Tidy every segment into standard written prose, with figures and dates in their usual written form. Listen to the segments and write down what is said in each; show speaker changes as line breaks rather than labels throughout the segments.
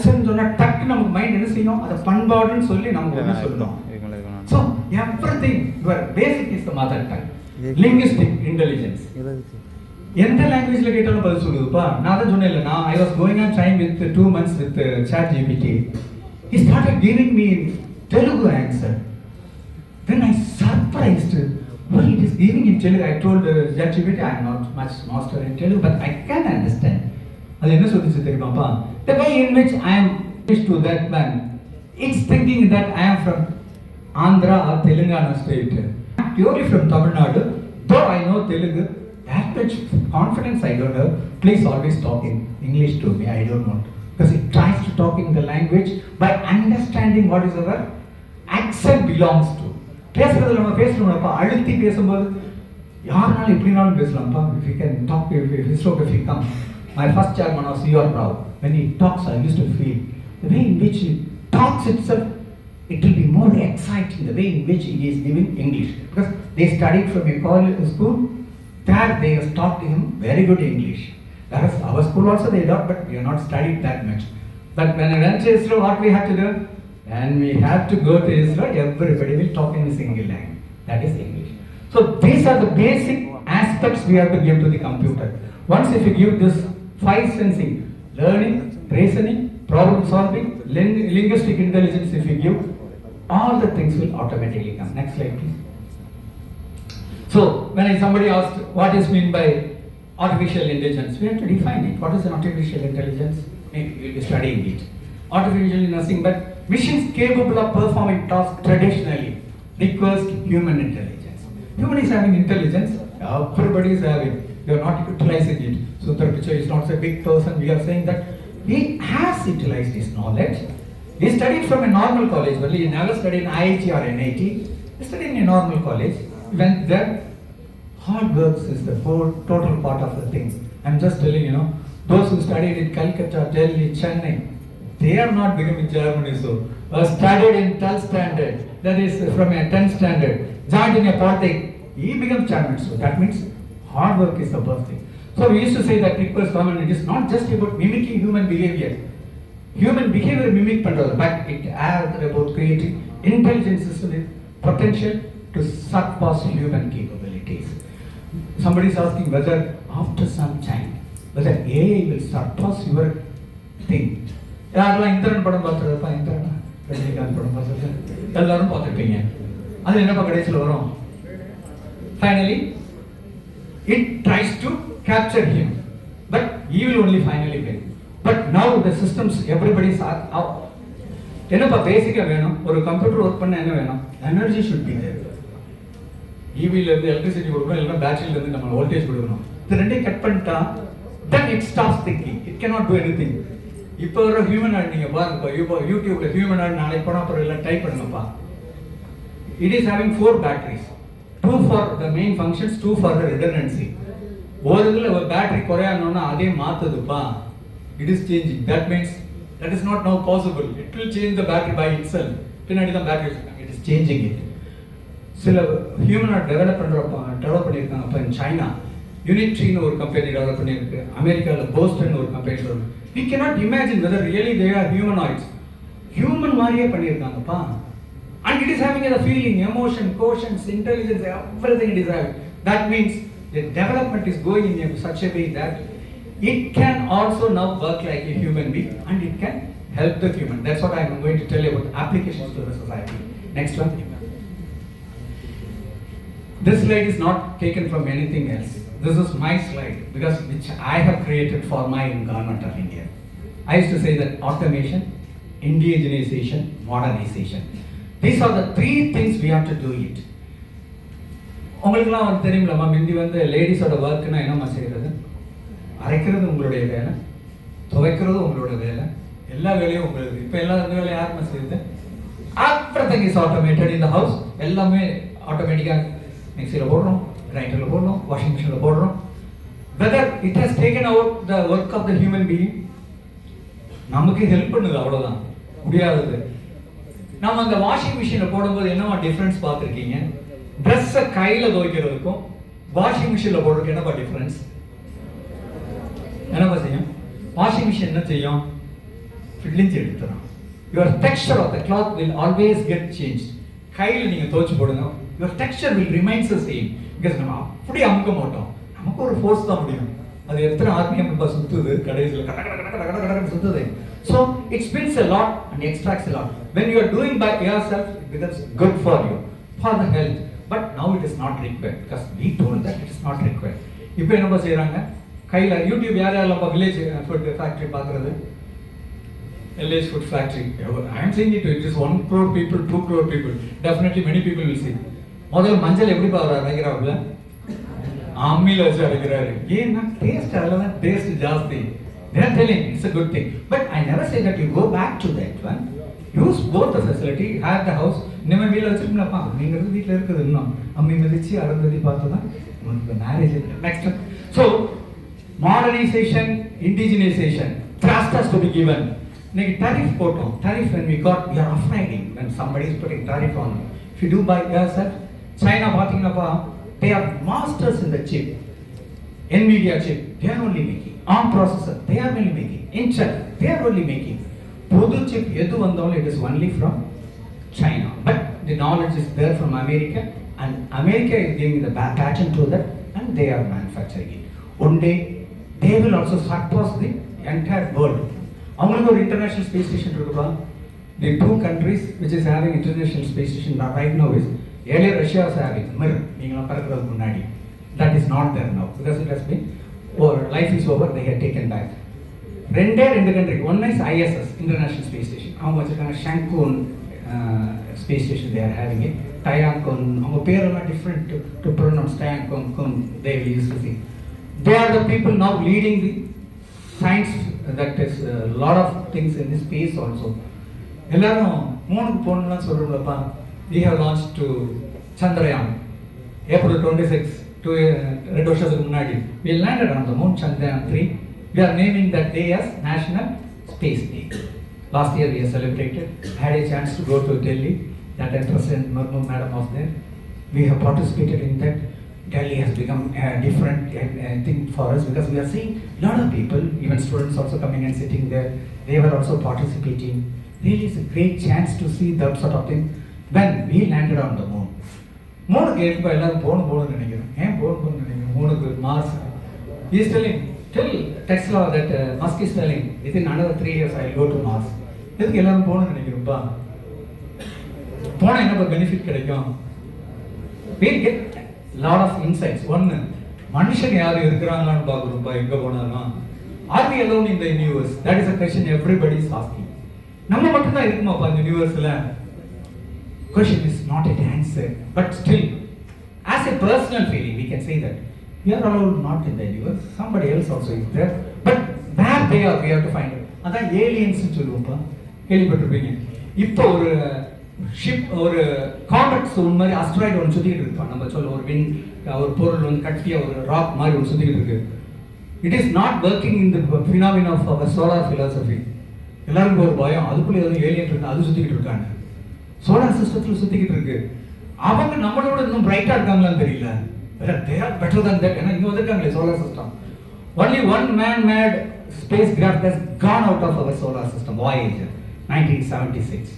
சொன்னா டக்கு நமக்கு மைண்ட் என்ன செய்யும், அதை பண்பாடுன்னு சொல்லி நமக்கு ஒன்று சொல்லணும். So everything your basic is the mother tongue. Linguistic intelligence எந்த லாங்குவேஜ்ல கேட்டாலும் பதில் சொல்லுதுப்பா. நான் தான் சொன்னேன், நான் I was going on time with 2 months with ChatGPT. He started giving me Telugu answer. Then I surprised. Well, it is giving in Telugu. I told ChatGPT, I am not much master in Telugu, but I can understand. அது என்ன சொல்லுச்சு தெரியுமாப்பா? The way in which I am to that man, it's thinking that I am from Andhra or Telangana state. I am purely from Tamil Nadu, though I know Telugu. That much confidence I don't have. Please always talk in English to me. I don't want. Because it tries to talk in the language by understanding what is our accent belongs to. பேசுறதுல நம்ம பேசணும்ப்பா, அழுத்தி பேசும்போது யாருனாலும் எப்படினாலும் பேசலாம்ப்பா. If you can talk, if historiography comes. My first chairman was your Rao. When he talks, I used to feel the way in which he talks itself, it will be more exciting the way in which he is giving English. Because they studied from a college school, there they have taught him very good English. Whereas our school also they taught, but we have not studied that much. But when I went to ISRO, what we had to do? And we have to go to ISRO, everybody will talk in a single language. That is English. So these are the basic aspects we have to give to the computer. Once if you give this 5 sensing, learning, reasoning, problem solving, linguistic intelligence, if you give, all the things will automatically come. Next slide please. So when somebody asked what is meant by artificial intelligence, we have to define it. What is an artificial intelligence? Maybe we will be studying it. Artificial is nothing but machines capable of performing tasks traditionally requires human intelligence. Human is having intelligence, everybody is having. They are not utilizing it. Sundar Pichai is not a big person. We are saying that he has utilized his knowledge. He studied from a normal college, but he never studied in IIT or NIT. He studied in a normal college. When there, hard works is the whole total part of the thing. I'm just telling you, those who studied in Calcutta, Delhi, Chennai, they are not becoming Germany. So, studied in 12th standard, that is from a 10th standard, joined in a politics, he becomes chairman. So that means hard work is the first thing. So we used to say that requires common. It is not just about mimicking human behavior. Human behavior mimic pandra, but it is about creating intelligent system with potential to surpass human capabilities. Somebody is asking whether after some time, whether AI will surpass your thing. யாரெல்லாம் இந்திரன் படம் பார்த்துருப்பா, இந்திரன் ரஜினிகாந்த் படம் பார்த்துருக்கேன், எல்லாரும் பார்த்துருப்பீங்க. அது என்னப்பா கடைசியில் வரும்? Finally, it tries to capture him, but he will only finally win. But now the systems, everybody is out. என்னப்பா பேசிக்கா வேணும், ஒரு கம்ப்யூட்டர் ஒர்க் பண்ண என்ன வேணும்? Energy should be there. EV-ல இருந்து எலக்ட்ரிசிட்டி கொடுக்கணும், இல்லைன்னா பேட்டரியில இருந்து நம்ம வோல்டேஜ் கொடுக்கணும். இது ரெண்டையும் கட் பண்ணிட்டா then it stops thinking. It cannot do anything. இப்போ ஒரு ஹியூமன் ஆட் நீங்க பாருங்கப்பா, யூடியூப்ல ஹியூமன் ஆட் நாளைக்கு போனா அப்புறம் எல்லாம் டைப் பண்ணுங்கப்பா. It is having 4 batteries. 2 for the main functions, 2 for the redundancy. ஒரு இதுல ஒரு பேட்டரி குறையானோன்னா அதே மாத்துதுப்பா. It is changing. That means that is not now possible. It will change the battery by itself. பின்னாடி தான் பேட்டரி வச்சிருக்காங்க. It is changing it. சில human add develop பண்ணியிருக்காங்க. அப்போ in China யூனிட்ரின்னு ஒரு கம்பெனி டெவலப் பண்ணியிருக்கு. அமெரிக்காவில் போஸ்டன் ஒரு company develop. We cannot imagine whether really they are humanoids. Human மாதிரியே பண்ணியிருக்காங்கப்பா. And it is having a feeling, emotion, quotients, intelligence, everything it is having. That means the development is going in such a way that it can also now work like a human being and it can help the human. That's what I am going to tell you about applications to the society. Next one. This slide is not taken from anything else. This is my slide because which I have created for my government of India. I used to say that automation, indigenization, modernization. These are the 3 things we have to do it. உங்களுக்குலாம் வந்து தெரியுங்களா, முந்தி வந்து லேடிஸோட ஒர்க்னா என்னம்மா செய்கிறது? அரைக்கிறது உங்களுடைய வேலை, துவைக்கிறது உங்களோட வேலை, எல்லா வேலையும் உங்களுக்கு. இப்போ எல்லா வேலையும் யாருமா செய்யுது? everything is automated in the house. எல்லாமே ஆட்டோமேட்டிக்காக மிக்சியில் போடுறோம், கிரைண்டரில் போடுறோம், வாஷிங் மிஷினில் போடுறோம். whether it has taken out the work of the human being, நமக்கு ஹெல்ப் பண்ணுது, அவ்வளோதான். முடியாதது. நம்ம அந்த வாஷிங் மிஷினில் போடும்போது என்னவா டிஃப்ரென்ஸ் பார்த்துருக்கீங்க? ட்ரெஸ்ஸை கையில் துவைக்கிறதுக்கும் வாஷிங் மிஷினில் போடுறதுக்கு என்னப்பா டிஃப்ரென்ஸ்? என்னப்பா செய்யும்? வாஷிங் மிஷின் என்ன செய்யும்? கிழிஞ்சு எடுத்துரும். Your texture of the cloth will always get changed. கையில் நீங்கள் துவைச்சு போடுங்க, your texture will remain the same. Because நம்ம அப்படி அமுக்க மாட்டோம், நமக்கு ஒரு ஃபோர்ஸ் தான் முடியும். அது எத்தனை ஆர்பிஎம் இப்போ சுற்றுது, கடைசியில் கட கட கட கட கட கட சுற்றுது. So it spins a lot and extracts a lot. When you are doing by yourself, it becomes good for you, for the health. But now it is not required because we told that it is not required. இப்போ என்ன செய்கிறாங்க, கையில் YouTube யார் யாரெல்லாம் village food factory பார்க்குறது, LH food factory. I am saying it is 1 crore people, 2 crore people. Definitely many people will see. முதல்ல மஞ்சள் எப்படி அரைக்கிறாப்புல, அம்மியில் வச்சு அரைக்கிறாரு. ஏன்னா டேஸ்ட், அதில் தான் டேஸ்ட் ஜாஸ்தி. They are telling it's a good thing. But I never say that you go back to that one. Use both the facility, have the house. நம்ம வீட்டில் வச்சுருக்கோம்ப்பா, நீங்கள் வீட்டில் இருக்குது இன்னும் அம்மி மிதிச்சு அறந்ததி பார்த்து தான் உங்களுக்கு marriage. Next, so modernisation, indigenisation, trust has to be given. Like tariff போட்டோம், tariff when we got, we are afraid when somebody is putting tariff on. If you do by yourself, China பார்த்தீங்கன்னாப்பா, they are masters in the chip. NVIDIA chip, they are only making. ARM processor, they are only making. Intel, they are only making. புது chip எது வந்தாலும் it is only from China. But the knowledge is there from America, and America is giving the patent to that, and they are manufacturing it. One day, they will also surpass the entire world. அவங்களுக்கு ஒரு international space station இருக்குப்பா. The 2 countries which is having international space station right now is, earlier Russia was having, நீங்களாம் பறக்கிறதுக்கு முன்னாடி. That is not there now because it has been, or life is over, they have taken back. ரெண்டு country, one is ISS, International Space Station. அவங்க வச்சிருக்காங்க ஷாங்கூன் space station, they are having it. Tayankon, அவங்க பேரெல்லாம் different to pronounce. Tayankon, they will use to see. They are the people now leading the science, that is a lot of things in this space also. எல்லாரும் மூணுக்கு போகணும்னு சொல்கிறோம்லப்பா. We have launched to Chandrayaan, April 26, 2 வருஷத்துக்கு முன்னாடி. We landed on the moon, Chandrayaan 3. We are naming that day as National Space Day. Last year we have celebrated. I had a chance to go to Delhi. That time President Murmu Madam was there. We have participated in that. Delhi has become a different thing for us because we are seeing a lot of people, even students also coming and sitting there. They were also participating. Really, it's a great chance to see that sort of thing. When we landed on the moon, மூணுக்கு ஏற்ப எல்லாரும் போகணும்னு நினைக்கிறேன். ஏன் போகணும்னு நினைக்கிறேன்? மூணுக்கு Mars. He is telling, tell Tesla that Musk is telling within another 3 years I will go to Mars. எதுக்கு எல்லாரும் போகணும்னு நினைக்கிறோம்ப்பா? போனால் என்ன பெனிஃபிட் கிடைக்கும்? We'll get lot of insights. One, மனுஷன் யார் இருக்கிறாங்களான்னு பார்க்குறோம்ப்பா எங்கே போனாலும். Are we alone in the universe? That is a question everybody is asking. நம்ம மட்டும்தான் இருக்குமாப்பா இந்த யூனிவர்ஸில்? Question is not an answer, but still, as a personal feeling, we can say that we are alone not in the universe. Somebody else also is there, but where they are, we have to find it. அதான் aliens சொல்லுவோம்ப்பா, கேள்விப்பட்டிருப்பீங்க. இப்போ ஒரு ship, ஒரு comets மாதிரி asteroid ஒன்று சுற்றிக்கிட்டு இருப்பான். நம்ம சொல்ல ஒரு வின், ஒரு பொருள் வந்து கட்டியாக ஒரு ராக் மாதிரி ஒன்று சுற்றிக்கிட்டு இருக்கு. It is not working in the phenomena of our solar philosophy. எல்லாருக்கும் ஒரு பயம், அதுக்குள்ளே எதுவும் ஏலியன் இருக்கு, அது சுற்றிக்கிட்டு இருக்காங்க. சோலார் சிஸ்டத்தில் சுற்றிக்கிட்டு இருக்கு. அவங்க நம்மளோட இன்னும் பிரைட்டாக இருக்காங்களான்னு தெரியல. They are better than that. ஏன்னா இங்கே வந்துருக்காங்களே solar system. Only one man-made spacecraft has gone out of our solar system, Voyager, 1976.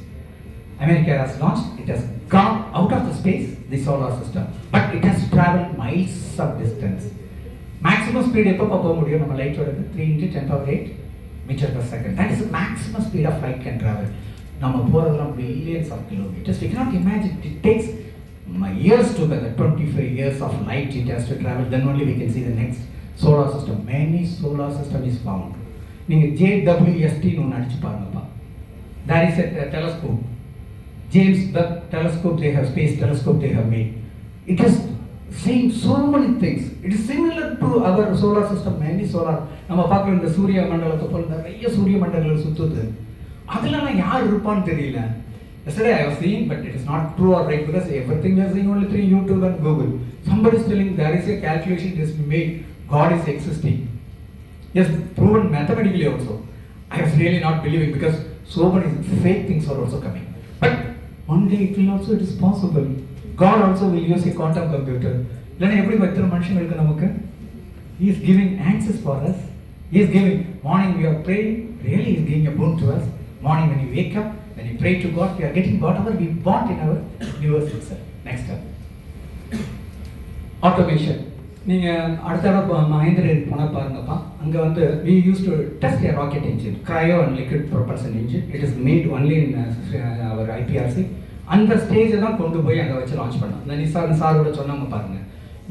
America has launched, it has gone out of the space, the solar system, but it has traveled miles of distance. Maximum speed எப்போ போக முடியும் நம்ம லைட்டோட? 3 × 10⁸ meter per second. That is the maximum speed of light can travel. நம்ம போகிறதுலாம் billions of kilometers. We cannot imagine. It takes years together, 25 years of light it has to travel. Then only we can see the next solar system. Many solar system is found. நீங்கள் JWST ஒன்று அடிச்சு பாருங்கப்பா. That is a telescope. James Webb telescope, they have space telescope they have made. It is seeing so many things. It is similar to our solar system. Many solar, நம்ம பார்க்குற இந்த சூரிய மண்டலத்தை போல நிறைய சூரிய மண்டலங்கள் சுற்றுது. அதெல்லாம் யார் இருப்பான்னு தெரியல. Yesterday I was seeing, but it is not true or right because everything we are seeing only through YouTube and Google. Somebody is telling there is a calculation that is made. God is existing. Yes, proven mathematically also. I was really not believing because so many fake things are also coming. But one day it will also, it is possible. God also will use a quantum computer. இல்லைன்னா எப்படி எத்தனை மனுஷங்களுக்கு நமக்கு He is giving answers for us. He is giving. Morning we are praying, really is giving a boon to us. Morning when you wake up, when you pray to God, we are getting whatever we want in our universe itself. Next up. Automation. நீங்கள் அடுத்த தடவை மகேந்திரகிரி போனால் பாருங்கப்பா, அங்கே வந்து we used to test a rocket engine, cryo and liquid propulsion engine. It is made only in our IPRC. அந்த ஸ்டேஜை தான் கொண்டு போய் அங்கே வச்சு லான்ச் பண்ணோம். இந்த நிசார் சாரோட சொன்னாங்க பாருங்கள்,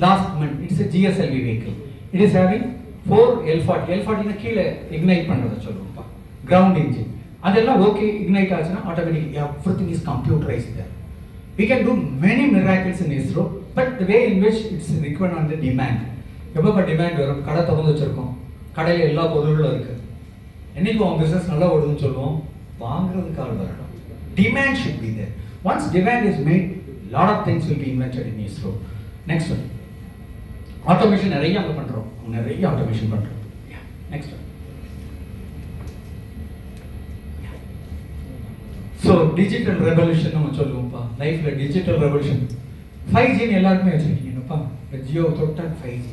last month it's a GSLV vehicle. It is having 4 L40. L40 கீழே இக்னைட் பண்ணுறதை சொல்லுவோம்ப்பா, கிரவுண்ட் இன்ஜின். அதெல்லாம் ஓகே, இக்னைட் ஆச்சுன்னா automatic everything is computerised there. We can do many miracles in ISRO, but the way in which it's required on the demand. எப்போ demand வரும், கடை திறந்து வச்சுருக்கோம், கடையில் எல்லா பொருள்களும் இருக்குது, என்னைக்கு உங்கள் பிஸ்னஸ் நல்லா ஓடுதுன்னு சொல்லுவோம், வாங்குறதுக்கு ஆள் வரணும். Demand should be there. Once demand is made, lot of things will be invented in ISRO. Next one. Automation நிறைய அங்கே பண்ணுறோம், நிறைய ஆட்டோமேஷன் பண்ணுறோம். Next one. So digital revolution நம்ம சொல்லுவோம்ப்பா, லைஃப்பில் டிஜிட்டல் ரெவல்யூஷன். 5G எல்லாருக்குமே வச்சுருக்கீங்கப்பா, இப்போ ஜியோ தொட்டால் 5G,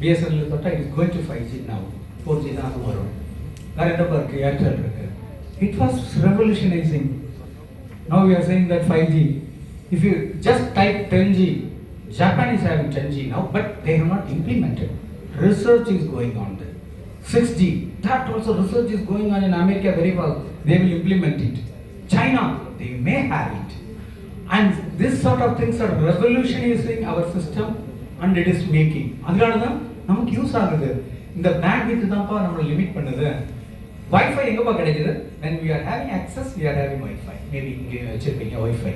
பிஎஸ்என்எல் தொட்டால் it's going to 5G now, 4G தான் அது வரும். வேறு என்னப்பா இருக்குது, ஏர்டெல் இருக்குது. It was revolutionising. Now we are saying that 5G, if you just type 10G, Japan is having 10G now, but they have not implemented. Research is going on there. 6G, that also research is going on in America very fast. They will implement it. China, they may have it. And this sort of things are revolutionizing our system and it is making. அதனால தான் நமக்கு use ஆகுது. இந்த bandwidth தான்ப்பா நம்மளை limit பண்ணுது. Wifi எங்கப்பா கிடைக்குது? when we are having access, we are having Wi-Fi. Maybe இங்கே வச்சிருப்பீங்க Wi-Fi.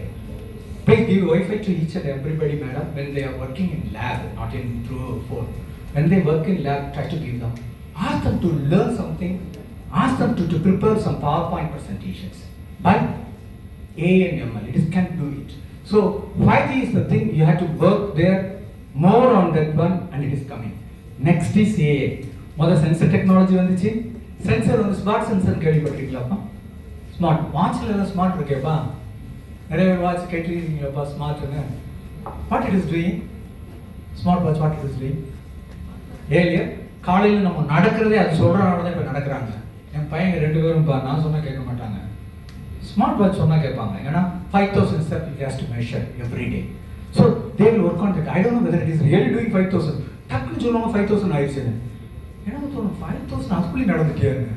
Please give Wi-Fi to each and everybody, madam, when they are working in lab, not in through phone. When they work in lab, try to give them. Ask them to learn something. Ask them to prepare some PowerPoint presentations. But A and ML, it can't do it. So 5G is the thing, you have to work there more on that one and it is coming. Next is AI. Mother sensor technology வந்துச்சு. Sensor வந்து smart sensor கேள்விப்பட்டிருக்கீங்களாப்பா? Smart வாட்ச்ல smart இருக்கேப்பா, நிறைய பேர் watch கேட்டிருக்கீங்களாப்பா ஸ்மார்ட்னு. What it is doing? Smart watch what it is doing? Earlier காலையில் நம்ம நடக்கிறதே அது சொல்கிறனால தான் இப்போ நடக்கிறாங்க. என் பையங்க 2 பேரும் நான் சொன்னால் கேட்க மாட்டாங்க, ஸ்மார்ட் வாட்ச் சொன்னால் கேட்பாங்க. ஏன்னா 5000 steps it has to measure every day. So they will work on that. I don't know whether it is really doing 5000. டக்குன்னு சொல்லுவாங்க 5000 ஆயிடுச்சுன்னு. எனக்கு தோணும் 5000 அதுக்குள்ளே நடந்துட்டேங்க.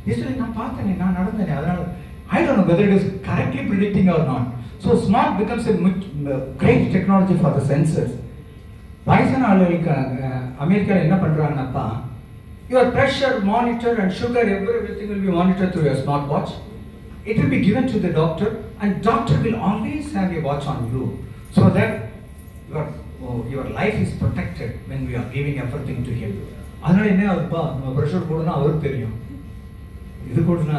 ஈஸ்வரி நான் பார்த்தேனே, நான் நடந்தேனே, அதனால் I don't know whether it is correctly predicting or not. So smart becomes a great technology for the sensors. வயசான ஆளுகளுக்கு அமெரிக்காவில் என்ன பண்ணுறாங்கன்னாப்பா, your pressure monitor and sugar everything will be monitored through your smart watch. It will be given to the doctor and doctor will always have a watch on you so that your life is protected when we are giving everything to him. அதனால என்ன ஆகுதுப்பா, நம்ம pressure கூடனா அவருக்கு தெரியும், இது கூடனா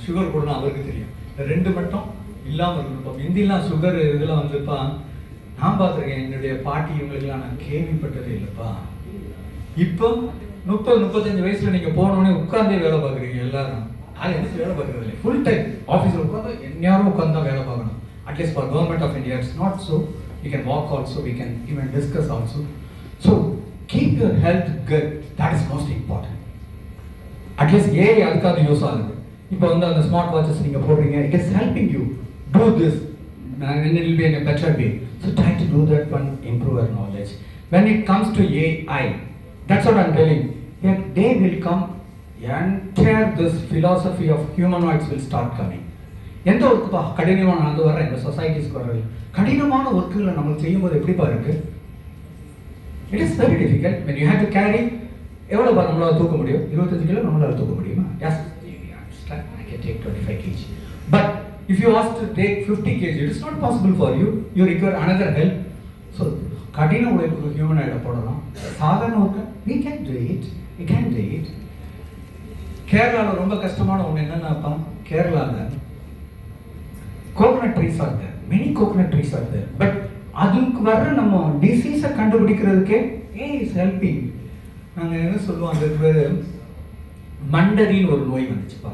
sugar கூடனா அவருக்கு தெரியும். இந்த 2 மட்டும் இல்லாமல் இருக்கணும்ப்பா. இந்தியெல்லாம் சுகர் இதெல்லாம் வந்துப்பா நான் பார்த்துருக்கேன், என்னுடைய பாட்டி இவங்களுக்கெல்லாம் நான் கேள்விப்பட்டதே இல்லைப்பா. இப்போ 30-35 வயசுல நீங்கள் போனோடனே உட்கார்ந்தே வேலை பார்க்குறீங்க எல்லாரும். அது எந்த வேலை பார்க்குறது இல்லை, ஃபுல் டைம் ஆஃபீஸில் உட்காந்து எந்நேரம் உட்காந்து தான் வேலை பார்க்கணும். At least for government of India it's not so. We can walk also, we can even discuss also. So keep your health good, that is most important. At least AI அதுக்காக யூஸ் ஆகுது. இப்போ வந்து அந்த ஸ்மார்ட் வாட்சஸ் நீங்கள் போடுறீங்க, it is helping you to this and it will be in a better way. So try to do that one, improve our knowledge. When it comes to AI, that's what I'm telling. A day will come, entire this philosophy of humanoids will start coming. எந்த ஒர்க்குப்பா கடினமான அது வர இந்த சொசைட்டிஸ்க்கு வர கடினமான ஒர்க்குகளை நம்ம செய்யும்போது எப்படிப்பா இருக்கு? It is very difficult. when you have to carry எவ்வளோப்பா நம்மளால் தூக்க முடியும்? 25 கிலோ நம்மளால் தூக்க முடியுமா? Yes, I can take 25 kg. But if you ask to take 50 kg, it is not possible for you. You require another help. So, kadina udaipukku human aida podalam. Sadhana work, we can do it. We can do it. Kerala la romba kastamana one enna appa, Kerala la coconut trees are there. Many coconut trees are there. But adukku vara நம்ம disease கண்டுபிடிக்கிறதுக்கே AI is helping. நாங்க என்ன சொல்லுவோம், அந்த மண்டரின்னு ஒரு நோய் வந்துச்சுப்பா.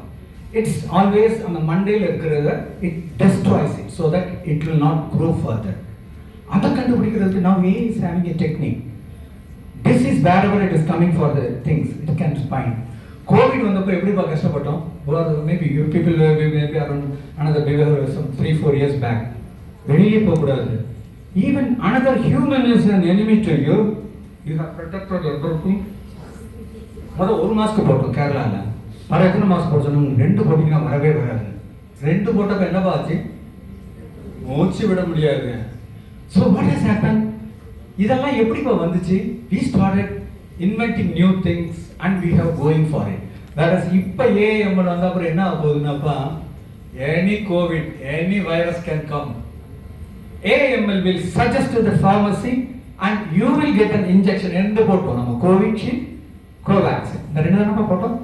It's always on the மண்டையில் இருக்கிறத it destroys it so that it will not grow further. அதை கண்டுபிடிக்கிறதுக்கு now AI is having a technique. This is wherever it is coming for the things it can find. Covid வந்தப்போ எப்படிப்பா கஷ்டப்பட்டோம்? Maybe you people maybe around another 3-4 years பேக். வெளியே போகக்கூடாது. Even another human is an enemy to you. You have protected everything. முதல் 1 mask போட்டோம் கேரளாவில். பல எத்தனை மாஸ்க் போட்டோம்? 2 போட்டிங்கன்னா வரவே வராது. 2 போட்டப்ப என்னப்பா ஆச்சு? மூச்சு விட முடியாது. So what has happen? இதெல்லாம் எப்படிப்பா வந்துச்சு? we started inventing new things and we have going for it. whereas இப்போ ஏஎம்எல் வந்த அப்புறம் என்ன ஆக போகுதுன்னாப்பா, any covid, any virus can come. AML will suggest to the pharmacy and you will get an injection. எந்த போட்டோம் நம்ம? Covishield, Covaxin. இந்த 2 தானப்பா போட்டோம்.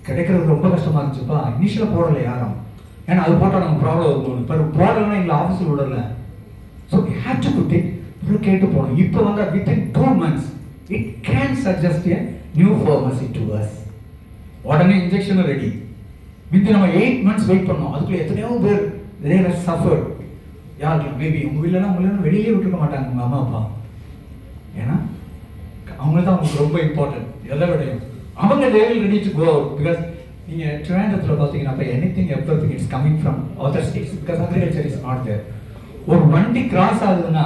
கிடைக்கிறது ரொம்ப கஷ்டமா இருந்துச்சுப்பா. இனிஷியலாக போடல யாரும். ஏன்னா அது போட்டால் நம்ம ப்ராப்ளம் இருக்கும். இப்போ போடலைன்னா எங்களை ஆஃபீஸில் விடல. So we have to put it. கேட்டு போகணும். இப்போ வந்து within 2 months it can suggest a new pharmacy to us. உடனே இன்ஜெக்ஷன் ரெடி. வித்தின் நம்ம 8 months வெயிட் பண்ணோம். அதுக்குள்ள எத்தனையோ பேர் they have suffered. யாருக்கலாம் மேபி உங்கள் வீட்டிலலாம் உங்களெல்லாம் வெளியே விட்டுருக்க மாட்டாங்க உங்கள் அம்மா அப்பா. ஏன்னா அவங்க தான் அவங்களுக்கு ரொம்ப இம்பார்ட்டன்ட். எதை விடையும் அவங்க they will ready to go out because நீங்கள் ட்ரிவாண்டத்தில் பார்த்தீங்கன்னா இப்போ anything everything is coming from other states because agriculture is not there. ஒரு வண்டி கிராஸ் ஆகுதுன்னா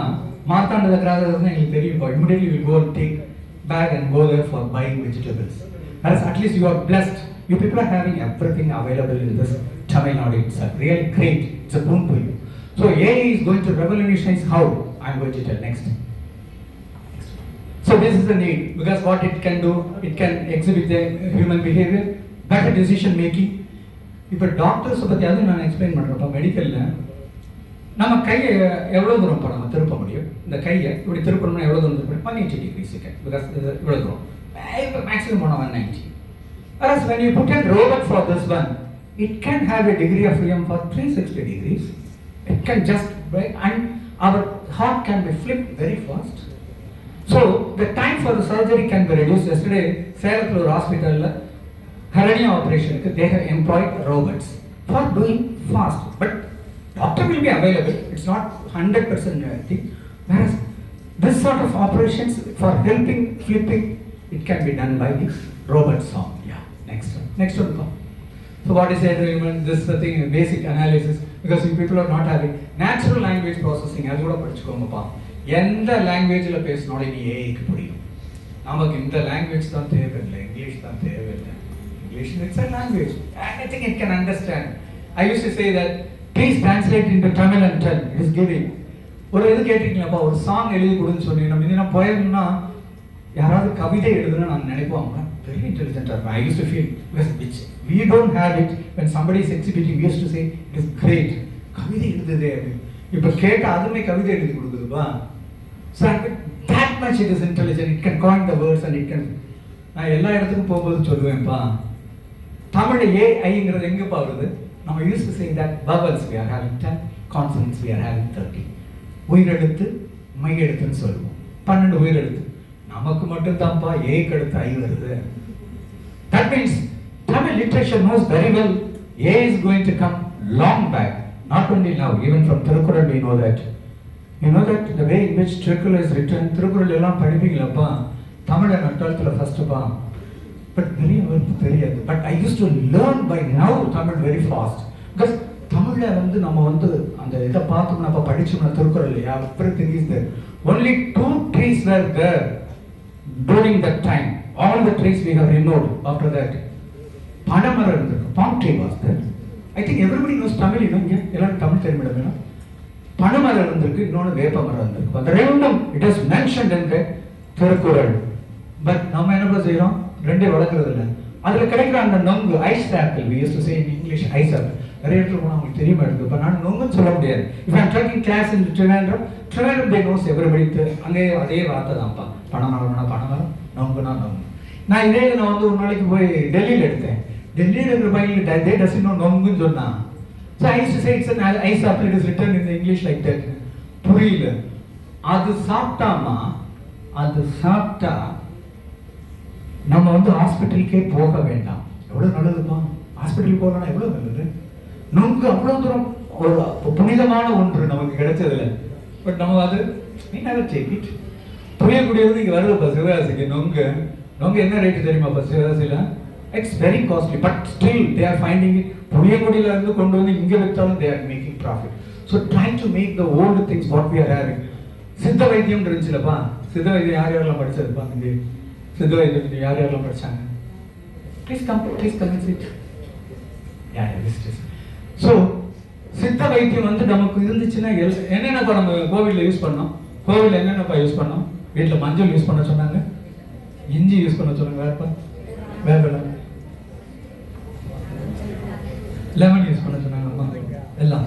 மார்த்தாண்டத்தில் கிராஸ் ஆகுதுன்னா எங்களுக்கு தெரியும். immediately we go and take bag and go there for buying vegetables. Whereas at least you are blessed. You people are having everything available in this Tamil Nadu. It's really great. It's a boon to you. So AI is going to revolutionize how? I am going to tell next. So this is the need because what it can do, it can exhibit the human behavior, better decision making. இப்போ doctors பற்றி அது நான் explain பண்ணுறப்ப மெடிக்கலில் நம்ம கையை எவ்வளோ தூரம் இப்போ நம்ம திருப்ப முடியும்? இந்த கையை இப்படி திருப்பணும்னா எவ்வளோ தூரம் திருப்பணும்? 180 degrees பிகாஸ் இவ்வளோ தூரம் இப்போ மேக்ஸிமம் போனால் 190. Whereas when you put a robot for this one, it can have a degree of freedom for 360 degrees. It can just break and our heart can be flipped very fast. So the time for the surgery can be reduced. Yesterday, Salem Hospital, hernia operation, they have employed robots for doing fast. But doctor will be available. It's not 100% thing. Whereas this sort of operations for helping flipping, it can be done by the robot song. Yeah, next one. So what is it? This thing, basic analysis. Because you people are not having natural language processing. அது கூட படிச்சுக்கோங்கப்பா. எந்த லாங்குவேஜில் பேசினாலும் நீ ஏஐக்கு புரியும். நமக்கு இந்த language தான் தேவையில்லை, இங்கிலீஷ் தான் தேவையில்லை. English it's a language. Anything it can understand. I used to say that please translate into Tamil and tell. It is giving. ஒரு இது கேட்டிருக்கீங்களாப்பா, ஒரு சாங் எழுதி கொடுன்னு சொல்லி நம்ம இந்த போயம்னா யாராவது கவிதை எழுதுன்னு நான் நினைப்போம். Very intelligent. I used to feel because which we don't have it when somebody is exhibiting. We used to say it is great. கவிதை எழுதுதே. இப்போ கேட்ட அதுமே கவிதை எழுதி கொடுக்குதுப்பா. So that much it is intelligent. It can coin the words and it can. நான் எல்லா இடத்துக்கும் போகும்போது சொல்லுவேன்ப்பா, தமிழ் ஏஐங்கிறது எங்கப்பா வருது? நம்ம used to say that vowels we are having 10, consonants we are having 30. உயிரெழுத்து மையெழுத்துன்னு சொல்லுவோம். 12 உயிரெழுத்து. நமக்கு மட்டும் தான்ப்பா ஏக்கு அடுத்து ஐ வருது. That means Tamil literature knows very well A is going to come long back. Not only now, even from Thirukkural we know that. You know that the way in which Thirukkural is written, Thirukkural எல்லாம் படிப்பீங்களப்பா, தமிழை நான் 12th ஃபர்ஸ்ட்டுப்பா. But very தெரியாது. But I used to learn by now Tamil very fast. Because தமிழில் வந்து நம்ம வந்து அந்த இதை பார்த்தோம்னா அப்போ படிச்சோம்னா Thirukkural everything is there. Only 2 trees were there during that time. All the trees we have removed after that. Panamara இருந்திருக்கு. Palm tree was there. I think everybody knows Tamil. இங்கே எல்லாரும் தமிழ் தெரியுமிடமே. பனைமரம் இருந்திருக்கு, இன்னொன்று வேப்ப மரம் இருந்திருக்கு. அந்த ரெண்டும் it is mentioned in the Thirukkural. But நம்ம என்ன செய்யறோம்? ரெண்டே வளர்க்கறது இல்லை. அதில் கிடைக்கிற அந்த நொங்கு ice apple, we used to say in English ice apple. நிறைய இடத்துல போனால் அவங்களுக்கு தெரியுமா இருக்குது. இப்போ நான் நொங்குன்னு சொல்ல முடியாது. இப்போ நான் taking class in Trivandrum they knows everybody. அங்கே அதே வார்த்தை தான்ப்பா. பனைமரம்னா பனைமரம், நொங்குனா நொங்கு. நான் இதே நான் வந்து ஒரு நாளைக்கு போய் டெல்லியில் எடுத்தேன். டெல்லியில் இருக்கிற பையன் they doesn't know நொங்குன்னு சொன்னான். So I used to say it's an ice apple. It is written in the English like that. புரியல. அது சாப்பிட்டாமா, அது சாப்பிட்டா நம்ம வந்து ஹாஸ்பிட்டலுக்கே போக வேண்டாம். எவ்வளோ நல்லதுப்பா. ஹாஸ்பிட்டலுக்கு போகலன்னா எவ்வளோ நல்லது. நொங்கு அவ்வளோ தூரம் ஒரு புனிதமான ஒன்று நமக்கு கிடைச்சதில்ல. பட் நம்ம அது we never take it. புரியக்கூடியது இங்கே வருதுப்பா சிவகாசிக்கு. நொங்கு என்ன ரேட்டு தெரியுமாப்பா சிவகாசியில்? It's very costly, but still they are finding it. புளியங்குடியில இருந்து கொண்டு வந்து இங்க வித்தாலும் they are making profit. So try to make the old things what we are having. சித்த வைத்தியம் இருந்துச்சுலப்பா, சித்த வைத்தியம் யாரெல்லாம் படிச்சதுப்பா? இங்கே சித்த வைத்தியம் யாரெல்லாம் படிச்சாங்க? Please come and sit. Yeah, this is. So சித்த வைத்தியம் வந்து நமக்கு இருந்துச்சுன்னா என்னென்னப்பா நம்ம கோவில்ல யூஸ் பண்ணோம்? கோவில்ல என்னென்னப்பா யூஸ் பண்ணோம்? வீட்டில் மஞ்சள் யூஸ் பண்ண சொன்னாங்க, இஞ்சி யூஸ் பண்ண சொன்னாங்க, வேறப்பா வேற லெமன் யூஸ் பண்ண சொன்னாங்க எல்லாம்.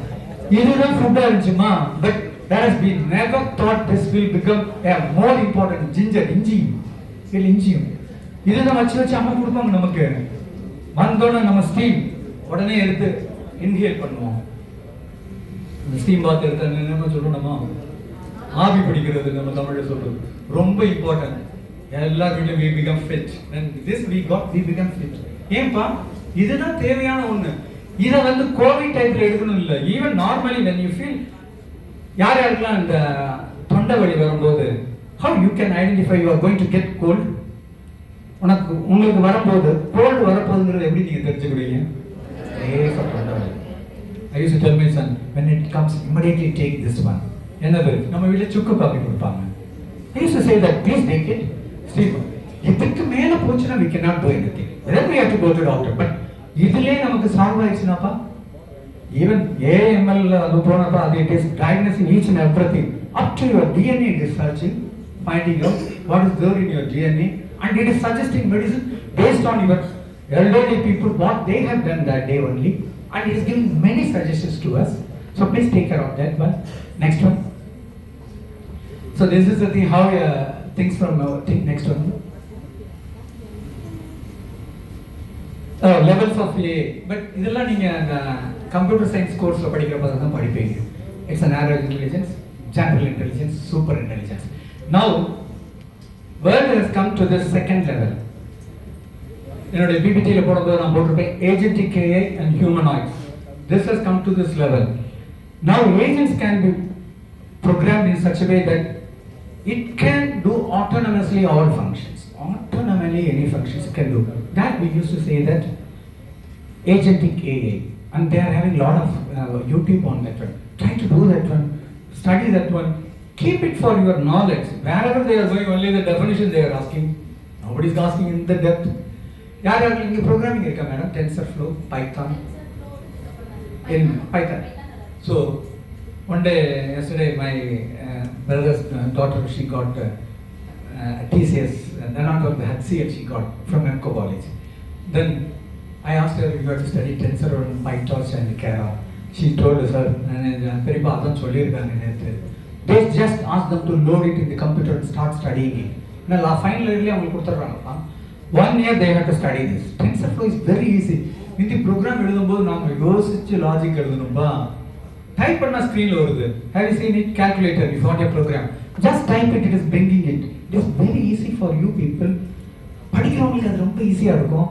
இதுதான் ஃபுட்டா இருந்துச்சுமா. But there has been never thought this will become a more important. ginger, இஞ்சியும் இதுதான் வச்சு அம்மா கொடுப்பாங்க நமக்கு. வந்தோட நம்ம ஸ்டீம் உடனே எடுத்து இன்ஹேல் பண்ணுவோம். ஸ்டீம் பாத் எடுத்து என்ன சொல்லணுமா, ஆவி பிடிக்கிறது நம்ம தமிழ்ல சொல்றது ரொம்ப இம்பார்ட்டன்ட். எல்லா வீட்லயும் we become fit and this we become fit. ஏன்பா இதுதான் தேவையான ஒண்ணு. இத வந்து கோவிட் டைம்ல எடுக்கணும் இல்ல, even normally when you feel யாரெல்லாம் இந்த தொண்டை வலி வரும்போது how you can identify you are going to get cold. உங்களுக்கு வரும்போது கோல்ட் வரப்போகுதுங்கிறது எப்படி நீங்க தெரிஞ்சுக்கிறீங்க? I used to tell my son, when it comes, immediately take this one. என்னது நம்ம வீட்ல சுக்கு காபி கொடுப்பாங்க. I used to say that, please take it. Steve, இதுக்கு மேல போச்சுனா we cannot do anything. Then we have to go to doctor. But இதுலயே நமக்கு சால்வ் ஆயிடுச்சுனாப்பா, even AML அது போனப்பா, அது it is diagnosing each and everything up to your DNA researching, finding out what is there in your DNA, and it is suggesting medicine based on your elderly people what they have done that day only, and it is giving many suggestions to us. So please take care of that one. Next one. So this is the thing, how things from think next one. Levels of A. But இதெல்லாம் நீங்க அந்த computer science கோர்ஸ்ல படிக்கிறப்ப தான் படிப்பீங்க. It's an average intelligence, general intelligence, super intelligence. Now world has come to the second level. என்னோட பிபிடில போடும்போது நான் போட்டிருப்பேன் agentic AI and humanoids. This has come to this level. Now agents can be programmed in such a way that it can do autonomously all functions. Autonomously any functions it can do. That we used to say that agentic AI, and they are having a lot of YouTube on that one. Try to do that one, study that one, keep it for your knowledge. Wherever they are going, only the definition they are asking. Nobody is asking in the depth. யாராவது இங்கே programming இருக்கா madam? TensorFlow, Python. In Python. So one day, yesterday, my brother's daughter, she got TCS, not of the HCL she got from EMCO college. Then I asked her, you have to study Tensor and PyTorch and Kara. She told us, Peripa adan sollirukanga nethu. They just asked them to load it in the computer and start studying it. Now final yearly avangalukku kuduthuranga. 1 year they have to study this. TensorFlow is very easy. இந்த program எழுதும்போது நாம யோசிச்சு logic எழுதணும்பா. Type பண்ணா ஸ்கிரீன்ல வருது. Have you seen it? Calculator, you want a program. Just type it, it is bringing it. It is very easy for you people. படிக்கிறவங்களுக்கு அது ரொம்ப ஈஸியா இருக்கும்.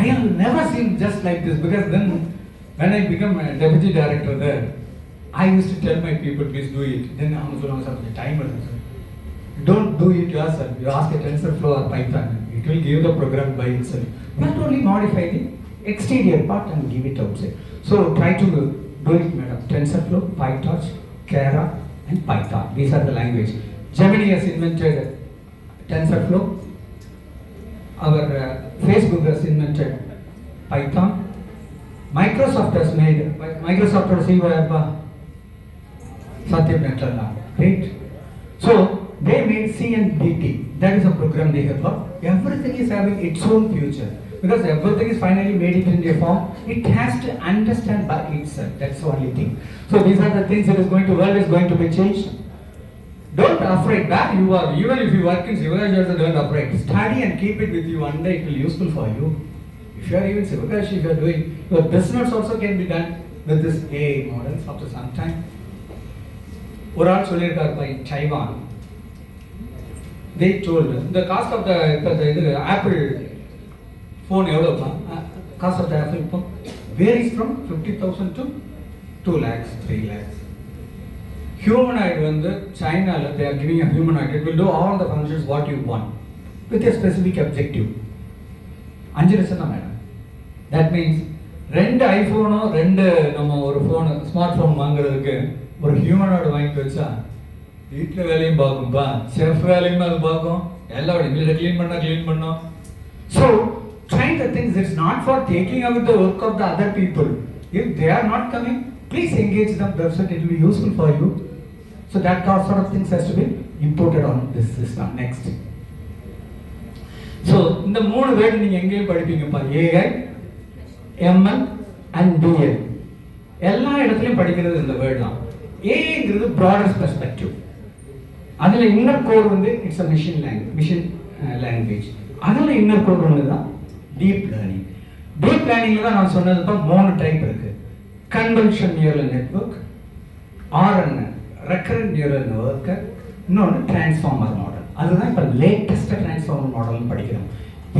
I have never seen just like this, because then when I become a deputy director there, I used to tell my people, please do it. Then அவங்க சொல்லுவாங்க, sir time எடுக்கும். Don't do it yourself. You ask a TensorFlow or Python, it will give the program by itself. You have to only modify the exterior part and give it outside. So try to do it, madam. TensorFlow, PyTorch, Kara, and Python. These are the language. Gemini has invented TensorFlow. Our Facebook has invented Python. Microsoft has made Microsoft or CEO Satyam Nattala. Great. So they made CNDT. That is a program they have got. Everything is having its own future, because everything is finally made it in a form. It has to understand by itself. That's the only thing. So these are the things that is going to, world is going to be changed. Don't afraid that you are, even if you work in civilization, don't afraid. Study and keep it with you. One day it will be useful for you. If you are even civilized, if you are doing your business also can be done with this AI models after some time. ஒரு ஆள் சொல்லியிருக்காருப்பா, in Taiwan they told the cost of the Apple phone எவ்வளவுப்பா? Cost of the Apple phone varies from 50,000 to 2 lakhs, 3 lakhs. Humanoid வந்து Chinaல they are giving a humanoid. It will do all the functions what you want with a specific objective. 5 லட்சம் தான் madam. That means 2 ஐஃபோனோ 2 நம்ம ஒரு phone smart phone வாங்குறதுக்கு ஒரு ஹியூமனோட வாங்கி வச்சா வீட்டில் வேலையும் பார்க்கும்பா, செஃப் வேலையும் அது பார்க்கும், எல்லா வேலையும் வீட்டில் க்ளீன் பண்ணோம். So try the things. It's not for taking away the work of the other people. If they are not coming, please engage them. That's it will be useful for you. So that sort of things has to be imported on this system. Next. So இந்த 3 word நீங்க எங்கேயும் படிப்பீங்கப்பா. AI, ML and DL. எல்லா இடத்துலயும் படிக்கிறது இந்த word தான். AIங்கிறது broader perspective. அதுல inner core வந்து இட்ஸ் a machine language. அதுல இன்னர் கோர் ஒன்று தான் டீப் லேர்னிங். டீப் லேர்னிங்ல தான் நான் சொன்னதுப்பா 3 டைப் இருக்கு. Convolution neural network, RNN recurrent neural network, இன்னொன்று டிரான்ஸ்ஃபார்மர் மாடல். அதுதான் இப்போ லேட்டஸ்ட் டிரான்ஸ்ஃபார்மர் மாடல்னு படிக்கிறோம்.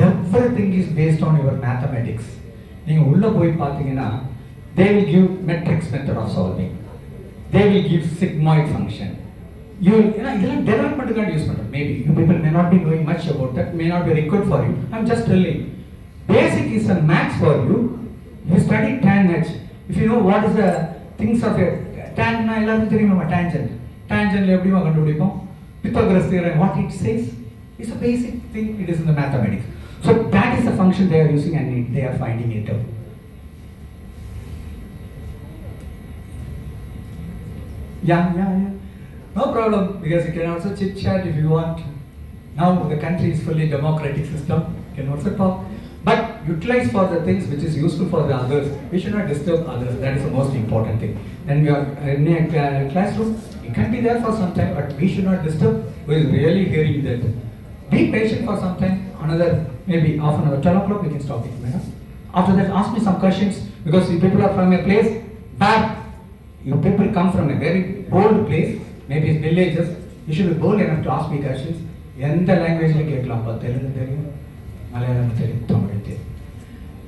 Everything is based on your mathematics. நீங்கள் உள்ளே போய் பார்த்தீங்கன்னா they will give metrics method of solving, they will give sigmoid function. You இதெல்லாம் டெவலப்மெண்ட்டுக்காக யூஸ் பண்ணுறது. Maybe you people may not be knowing much about that, may not be required for you. I'm just telling. Basic is a max for you. You study tan h. If you know what is the things of a tan, na எல்லாரும் தெரியுமா tangent. Tangent எப்படிமா கண்டுபிடிப்போம்? Pythagoras theorem, what it says is a basic thing. It is in the mathematics. So that is the function they are using and they are finding it out. Yeah. No problem, because you can also chit chat if you want. Now the country is fully democratic system. You can also talk, but utilize for the things which is useful for the others. We should not disturb others. That is the most important thing. Then we are in a classroom. You can be there for some time, but we should not disturb who is really hearing that. Be patient for some time. Another maybe half an hour, 12 o'clock we can stop it. After that, ask me some questions, because you people are from a place where you people come from a very bold place. Maybe it's villages. You should be bold enough to ask me questions. எந்த லாங்குவேஜில் கேட்கலாம்ப்பா, தெலுங்கு தெரியும், மலையாளம் தெரியும், தமிழ் தெரியும்.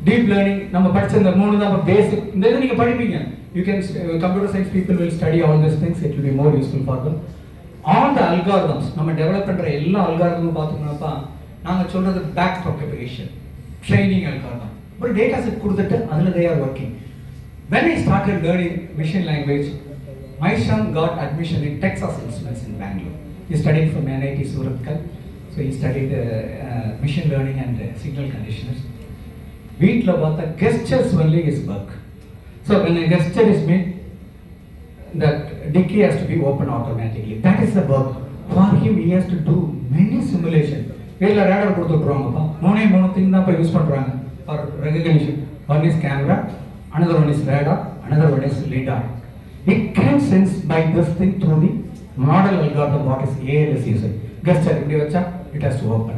Deep learning நம்ம படிச்ச இந்த 3 தான் பேசிக். இந்த இது நீங்கள் படிப்பீங்க. You can computer science people will study all this things. It will be more useful for them. All the algorithms நம்ம டெவலப் பண்ணுற எல்லா அல்காரிதமும் பார்த்தீங்கன்னாப்பா, நாங்கள் சொல்கிறது பேக் ப்ரொபகேஷன் ட்ரைனிங் அல்காரிதம். ஒரு டேட்டா செட் கொடுத்துட்டு அதில் they are working. When I started learning machine language, my son got admission in Texas Instruments in Bangalore. He studied from NIT Suratkal, so he studied machine learning and signal conditioners. Weekla the gestures only is work. So when a gesture is made, that dicky has to be open automatically. That is the work. For him, he has to do many simulation. Vela radar கொடுத்துட்றாங்கப்பா. மூணு thing தான் இப்போ use பண்ணுறாங்க for recognition. One is camera, another one is radar, another one is lidar. It can sense by this thing through the model algorithm what is ALS using. Gesture, it has to open.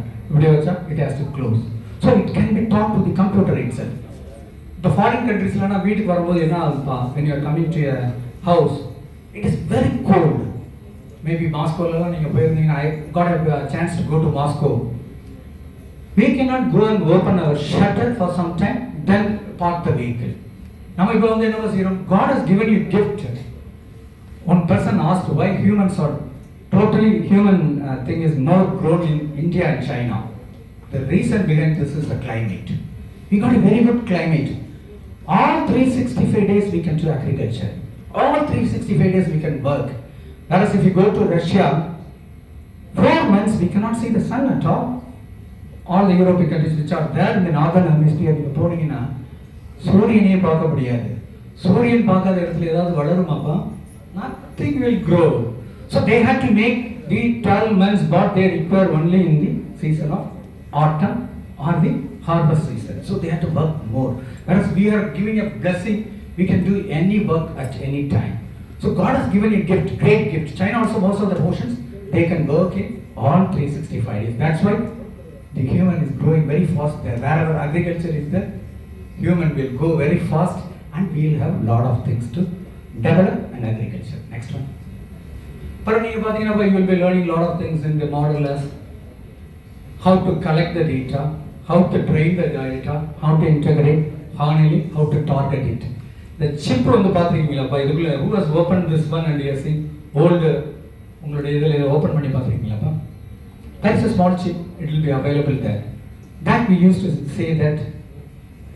It has to close. So it can be taught to the computer itself. The foreign countries, when you are coming to a house, it is very cold. Maybe Moscow, I got a chance to go to Moscow. We cannot go and open our shutter for some time, then park the vehicle. Now God has given you gift. One person asked why humans are totally human thing is more grown in India and China. The reason behind this is the climate. We got a very good climate. All 365 days we can do agriculture. All 365 days we can work. Whereas if you go to Russia, 4 months we cannot see the sun at all. All the European countries which are there in the northern hemisphere, you are pouring in a சூரியனையே பார்க்க முடியாது. சூரியன் பார்க்காத இடத்துல ஏதாவது வளருமாப்பா? Nothing will grow. So they had to make the 12 months what they require only in the season of autumn or the harvest season. So they had to work more. Whereas we are giving a blessing, we can do any work at any time. So God has given a gift, great gift. China also, most of the oceans, they can work in all 365 days. That's why the human is growing very fast there. Wherever agriculture is there, human will go very fast and we will have lot of things to develop in agriculture. Next one. You will be learning lot of things in the model as how to collect the data, how to train the data, how to integrate, finally how to target it. The chip வந்து பாத்தீங்களா பா? இதுக்குள்ள who has opened this one and you are seeing old உங்களுடைய இதில் open பண்ணி பார்த்துருக்கீங்களாப்பா? That is a small chip. It will be available there. That we used to say that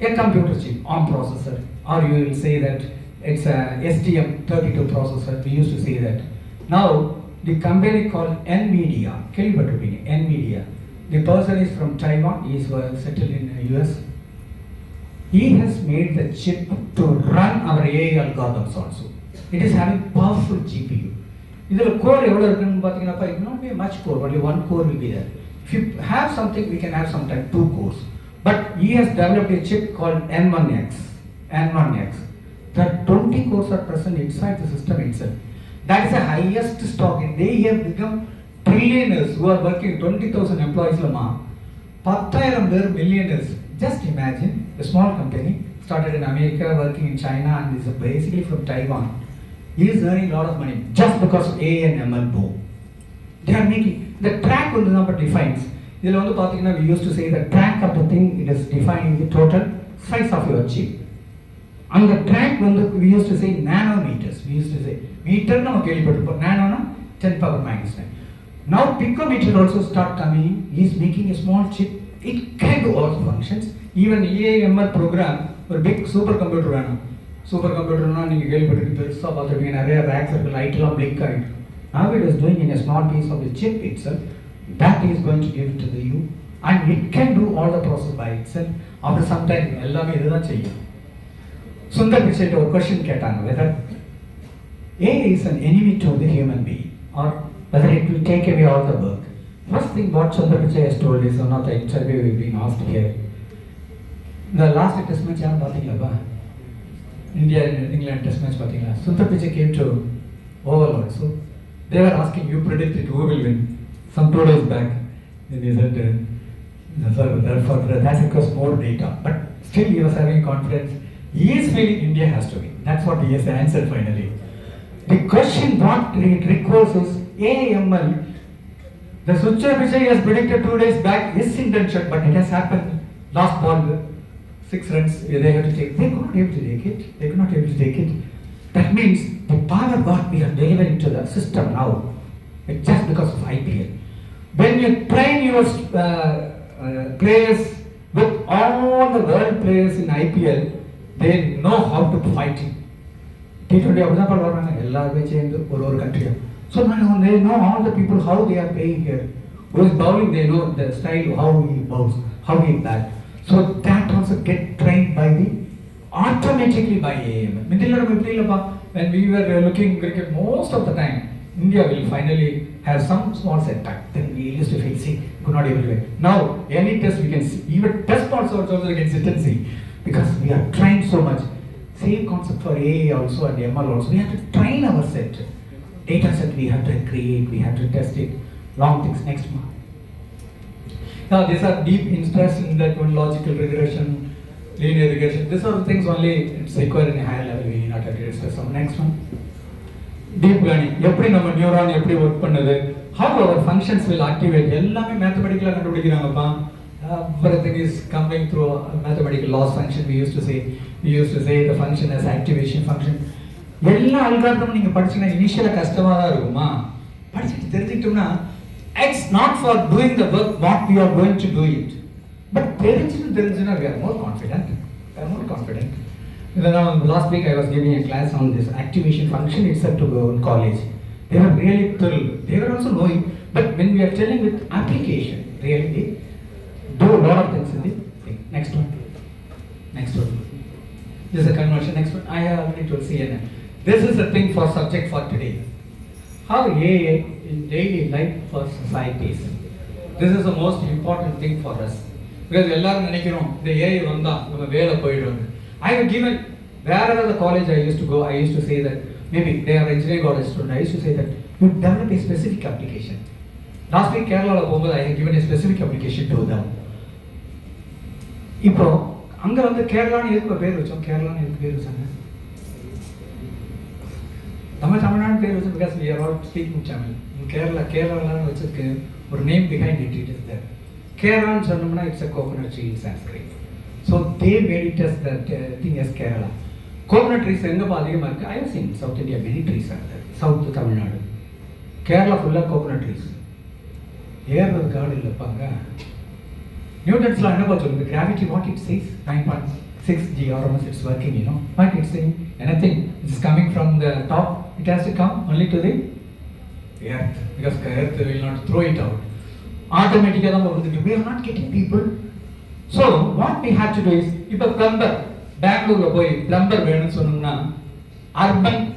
a computer chip, ARM processor, or you will say that it's a STM32 processor. We used to say that. Now, the company called NVIDIA, NVIDIA. The person is from Taiwan. He is settled in the US. He has made the chip to run our AI algorithms also. It is having powerful GPU. The core it will not be much core, only one core will be there. If you have something, we can have sometimes 2 cores. But he has developed a chip called N1X. There 20 cores are present inside the system itself. That is the highest stock. And they have become trillionaires who are working 20,000 employees. 10,000 millionaires. Just imagine a small company started in America, working in China, and is basically from Taiwan. He is earning a lot of money just because of A and ML boom. They are making the track on the number defines. We used to say the track of the thing, it is defining the total size of your chip. On the track, we used to say nanometers. We used to say meter, nano, 10 power minus 9. Now picometer also start coming. He is making a small chip. It can do all the functions. Even EAML program or big supercomputer. Supercomputer now it is doing in a small piece of the chip itself. That is going to give it to you, and it can do all the process by itself. After some time, Sundar Pichai a question whether AI is an enemy to the human being or whether it will take away all the work. First thing what Sundar Pichai has told is one of the interview we've been asked here. The last test match India and England test match Sundar Pichai came to Oval also. They were asking, you predicted who will win some 2 days back. Then he said, therefore that requires more data. But still he was having confidence. He is feeling India has to win. That's what he has answered finally. The question what it requires is AML. The Sundar Pichai has predicted 2 days back his intention, but it has happened. Last ball, 6 runs they have to take. They could not able to take it. That means the power what we are delivering to the system now, it's just because of IPL. When you train your players with all the world players in IPL, they know how to fight it. T20 country. So they know all the people how they are playing here. Who is bowling, they know the style, how he bowls, how he bats. So that also get trained by the automatically by AM. When we were looking cricket most of the time, India will finally have some small setback. Then we used to feel sick, could not able to win. Now any test we can see, even test balls also we can sit and see, because we are trained so much. Same concept for AA also and ML also. We have to train our set. Data set we have to create, we have to test it. Long things next month. Now these are deep interest in that one, logical regression, linear regression. These are the things only it's required in a higher level. We need not have to discuss. So next one. Deep learning. Eppadi nama neuron eppadi work pannudhu. How our functions will activate. Ellame mathematical ah kandupidikiranga. Everything is coming through a mathematical loss function. We used to say the function as activation function. எல்லா அல்காரிதமும் நீங்க படிச்சீங்கன்னா இனிஷியலா கஷ்டமா தான் இருக்குமா? படிச்சிட்டு தெரிஞ்சிட்டோம்னா it's not for doing the work what we are going to do it. But தெரிஞ்சுனா we are more confident. Last week I was giving a class on this activation function itself to go in college. They were really thrilled. They were also knowing, but when we are telling with application, really they do a lot of things in the thing. Next one. This is a conversion. Next one. I have already told CNN. This is the thing for subject for today. How AI in daily life for societies. This is the most important thing for us. Because எல்லாரும் நினைக்கிறோம் இந்த AI வந்தா நம்ம வேலை போயிடும். I have given wherever the college I used to go, I used to say that maybe they are engineering college student. I used to say that you develop a specific application. Last week Kerala போகும்போது I have given a specific application to them. இப்போ அங்க வந்து கேரளான்னு எதுக்கு பேர் வச்சோம்? கேரளான்னு எதுக்கு பேர் வச்சாங்க? தமிழ்நாடு பேர் வச்சு because we are all speaking Tamil. கேரளான்னு வச்சிருக்கு ஒரு name behind it is there. கேரளான்னு சொன்னோம்னா it's a coconut tree in Sanskrit. So they made it as that thing as Kerala. Coconut trees எங்கப்பா அதிகமாக இருக்கு? I have seen South India many trees are there. South Tamil Nadu. Kerala full of coconut trees. ஏறுறது காடு இல்லைப்பாங்க. Newton's law, the gravity, what it says, 9.6 g RMS, it's working, you know. What it's saying, anything is coming from the top, it has to come only to the earth, because earth will not throw it out. Automatically, we are not getting people. So, what we have to do is, if a plumber, Bangalore boy, plumber, urban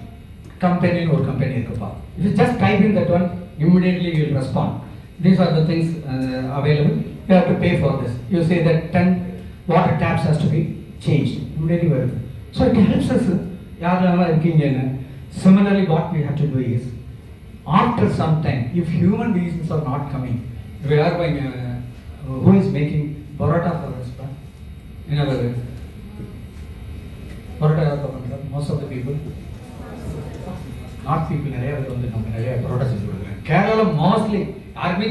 company or company, if you just type in that one, immediately you will respond. These are the things available. You have to pay for this. You say that 10 water taps has to be changed. Immediately, so it helps us. Similarly, what we have to do is, after some time, if human beings are not coming, we are going, who is making paratha for us? In other words, paratha, most of the people, not people, Kerala mostly, army,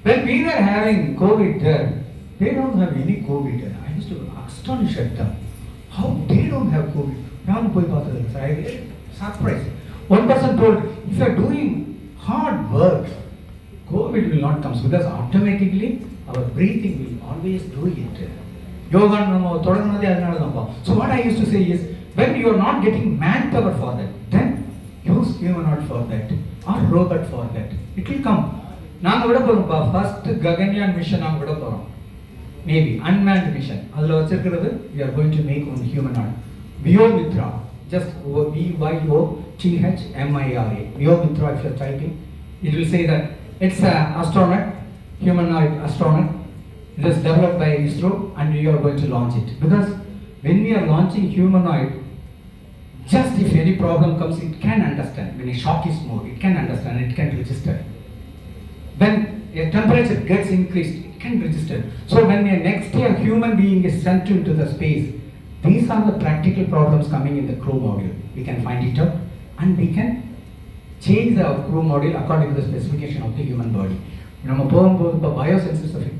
when we were having COVID there, they don't have any COVID there. I used to astonish at them. How they don't have COVID? I was surprised. One person told, if you are doing hard work, COVID will not come, because automatically our breathing will always do it. Yoga, so what I used to say is, when you are not getting manpower for that, then use humanoid for that or robot for that. It will come. First Gaganyaan mission, maybe unmanned mission. We are going to make one humanoid. Biomitra, just Vyomitra. Biomitra, if you are typing, it will say that it's an astronaut, humanoid astronaut. It is developed by ISRO, and we are going to launch it. Because when we are launching humanoid, just if any problem comes, it can understand. When a shock is more, it can understand, it can register. When a temperature gets increased, it can register. So when a next year human being is sent into the space, these are the practical problems coming in the crew module. We can find it out, and we can change the crew module according to the specification of the human body. Biosensors are fit.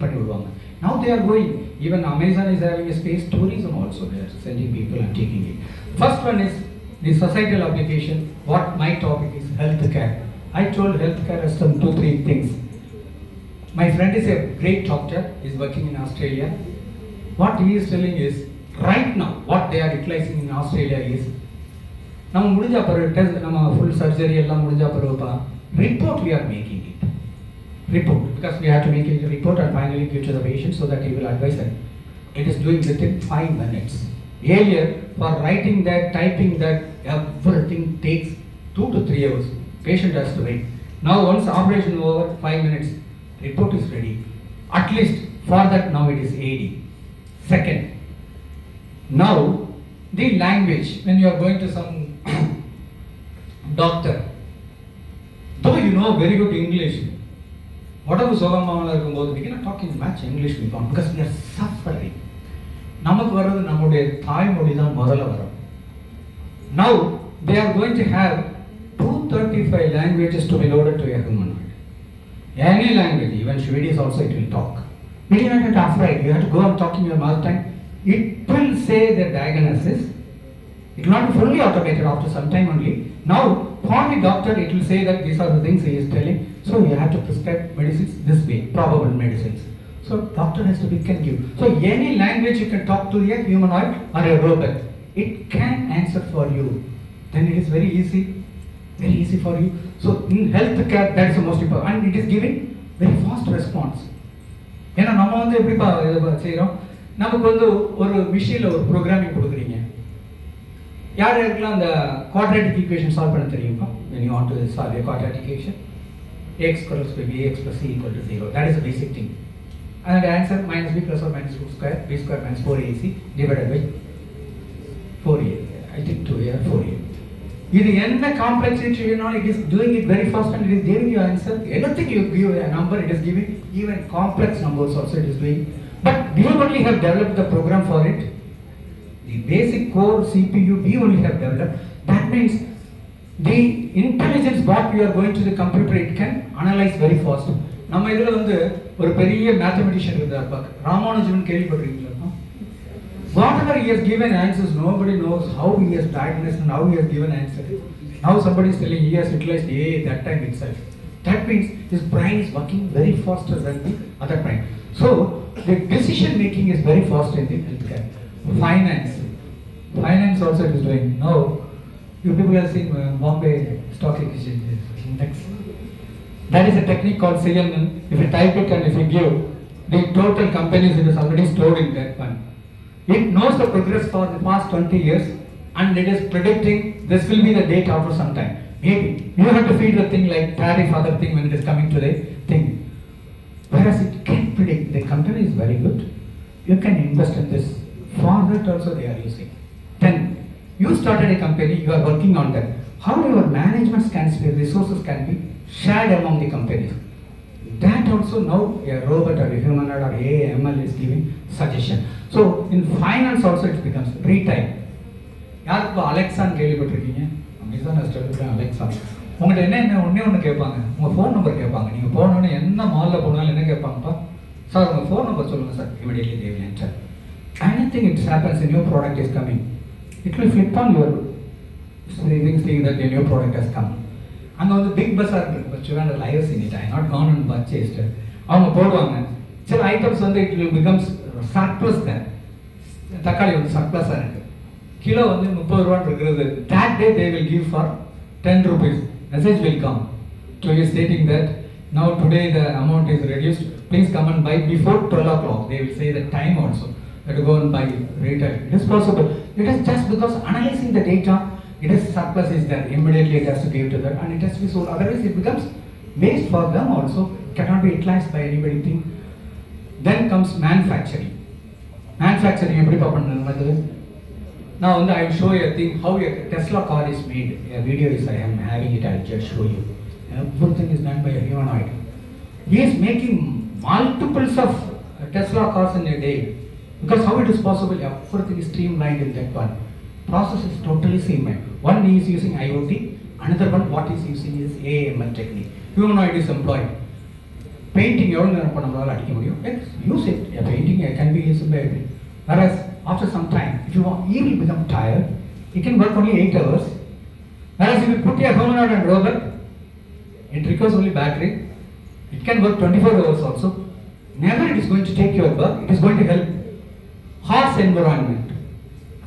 Now they are going, even Amazon is having a space tourism also, they are sending people and taking it. First one is the societal application. What my topic is, healthcare. I told healthcare has some 2-3 things. My friend is a great doctor, is working in Australia. What he is telling is, right now, what they are utilizing in Australia is, full surgery, report we are making it. Report, because we have to make it a report and finally give to the patient so that he will advise them. It is doing within 5 minutes. Earlier, for writing that, typing that, everything takes 2 to 3 hours. Patient has to wait. Now once operation over, 5 minutes, report is ready. At least for that now it is AD. Second, now the language, when you are going to some doctor, though you know very good English, whatever we cannot talk in much English because we are suffering. Now they are going to have 235 languages to be loaded to a humanoid. Any language, even Swedish also it will talk. We do not have to afraid. You have to go and talk in your mother tongue. It will say the diagnosis. It will not be fully automated after some time only. Now, for the doctor, it will say that these are the things he is telling. So you have to prescribe medicines this way, probable medicines. So doctor has to pick and give. So any language you can talk to a humanoid or a robot, it can answer for you. Then it is very easy for you. So in healthcare, that is the most important, and it is giving very fast response. ஏன்னா நம்ம எப்படி செய்கிறோம், நமக்கு ஒரு விஷயம் ஒரு programming கொடுக்குறீங்க, யாருக்கெல்லாம் அந்த குவாட்ராட்டிக் ஈக்குவேஷன் சால்வ் பண்ண தெரியுமா? when you want to solve a quadratic equation, x equals to bx plus c equal to 0, that is the basic thing, and the answer minus b plus or minus root square b square minus 4ac divided by 4a, I think 2a or 4a. இது என்ன complexity, you know, it is doing it very fast and it is giving you answer. Anything you give a number, it is giving, even complex numbers also it is doing. But we only have developed the program for it. The basic core CPU we only have developed. That means the intelligence what we are going to the computer, it can analyze very fast. நம்ம இதுல ஒரு பெரிய mathematician இருந்தார், ராமானுஜன் கேள்விப்பட்டிருக்கீங்களா? Whatever he has given answers, nobody knows how he has diagnosed and how he has given answer. Now somebody is telling he has utilized A that time itself. That means his brain is working very faster than the other brain. So the decision making is very fast in the healthcare. Finance also it is doing. Now, you people have seen Bombay Stock Exchange Index. That is a technique called CNN. If you type it and if you give the total companies, it is already stored in that one. It knows the progress for the past 20 years and it is predicting this will be the date after some time. Maybe you have to feed the thing like tariff, other thing when it is coming to the thing. Whereas it can predict the company is very good. You can invest in this. For that also they are using. Then you started a company, you are working on that. How your management resources can be shared among the companies. That also now a robot or a humanoid or AI ML is giving suggestion. So in finance also it becomes retail. யாருக்கு அலெக்சான்னு கேள்விப்பட்டிருக்கீங்க? Amazon ஸ்டோரில் Alexa உங்கள்கிட்ட என்ன ஒன்று கேட்பாங்க, உங்கள் phone number கேட்பாங்க. நீங்கள் போனோன்னு என்ன மாலில் போனாலும் என்ன கேட்பாங்கப்பா, சார் உங்கள் ஃபோன் நம்பர் சொல்லுங்கள் sir. Immediately they will enter. Anything it happens, a new product is coming. It will flip on your saying that a new product has come. அங்கே வந்து பிக் பஸார் இருக்குது, but you have live seen it. I not gone and purchased. அவங்க போடுவாங்க சில items வந்து it will becomes surplus. தான் தக்காளி வந்து சர்ப்ளஸாக இருக்குது, கிலோ வந்து 30 ரூபான்னு இருக்கிறது. That day they will give for 10 rupees. Message will come to you stating that now today the amount is reduced. Please come and buy before 12 o'clock. They will say the time also. That to go and buy retail. It is possible. It is just because analyzing the data, it is surplus is there. Immediately it has to give to that and it has to be sold. Otherwise it becomes waste for them also. Cannot be utilized by anybody thing. Then comes manufacturing. Manufacturing எப்படி பாப்போம் நடக்குது. Now I will show you a thing how a Tesla car is made. A video is I am having it. I will just show you. Everything is done by a humanoid. He is making multiples of Tesla cars in a day. Because how it is possible? Everything is streamlined in that one. Process is totally same. One is using IoT. Another one what is using is AML technique. Humanoid is employed. Painting எவ்வளோ நேரம் பண்ண நம்மளால் அடிக்க முடியும்? Use it. A painting can be used by everything. Whereas after some time, if you want, he will become tired. He can work only 8 hours. Whereas if you put a humanoid and robot, it requires only battery. It can work 24 hours also. Never it is going to take your work. It is going to help. Harsh environment,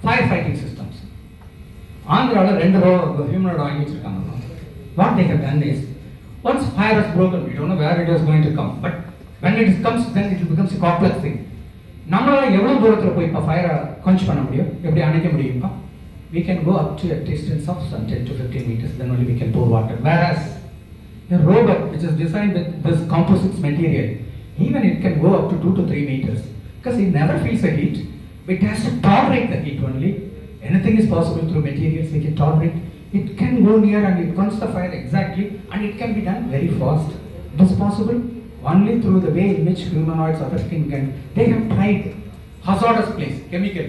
firefighting systems. Andhra rendu humanoid vaangi vechirukanga. What they have done is, once fire is broken, we don't know where it is going to come. But when it comes, then it becomes a complex thing. நம்மளால் எவ்வளோ தூரத்தில் போய் இப்போ ஃபயரை கொஞ்சம் பண்ண முடியும், எப்படி அணைக்க முடியும்ப்பா? We can go up to a distance of some 10 to 15 meters, then only we can pour water. Whereas a robot which is designed with this composite material, even it can go up to 2 to 3 meters because it never feels the heat. It has to tolerate the heat only. Anything is possible through materials we can tolerate. It can go near and it quench the fire exactly and it can be done very fast. It is possible only through the way in which humanoids or other things can. They have tried hazardous place, chemical.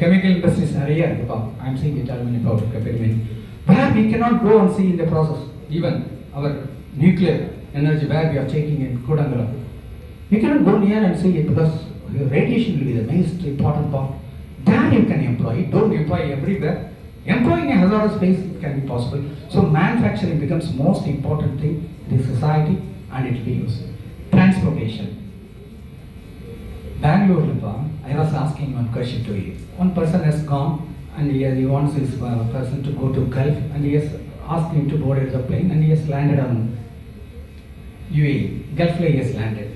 Chemical industries are here. I am saying it aluminium powder, capillary. Where we cannot go and see in the process. Even our nuclear energy where we are taking in Kodangala. We cannot go near and see it because radiation will be the most important part. There you can employ it. Don't employ everywhere. Employing a hazardous space it can be possible. So manufacturing becomes most important thing in the society and it will be used. Transportation. Bangalore, I was asking one question to you. One person has gone and he wants this person to go to Gulf and he has asked him to board the plane and he has landed on UAE. Gulf he has landed.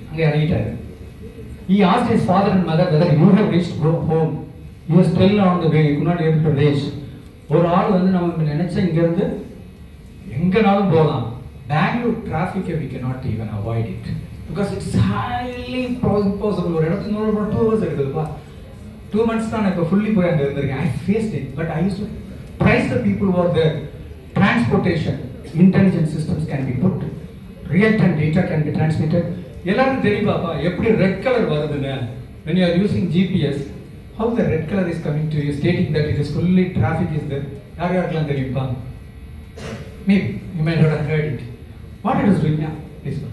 He asked his father and mother whether you have reached home. He was still on the way, he could not be able to reach. ஒரு ஆள் வந்து நம்ம நினைச்ச இங்கேருந்து எங்கேனாலும் போகலாம். Bangalore traffic we cannot even avoid it because it's highly impossible. ஒரு இடத்துக்கு நோட 2 hours எடுக்குதுப்பா. 2 months தான் நான் இப்போ ஃபுல்லி போய் அங்கே இருந்திருக்கேன். I faced it, but I used to price the people who are there. Transportation, intelligent systems can be put, real-time data can be transmitted. எல்லாரும் தெரியுமாப்பா எப்படி ரெட் கலர் வருதுன்னு? When you are using GPS, how the red color is coming to you, stating that it is fully traffic is there. யாருக்கெல்லாம் தெரியுமா? Maybe you might not have heard it. What it is doing now? Please go.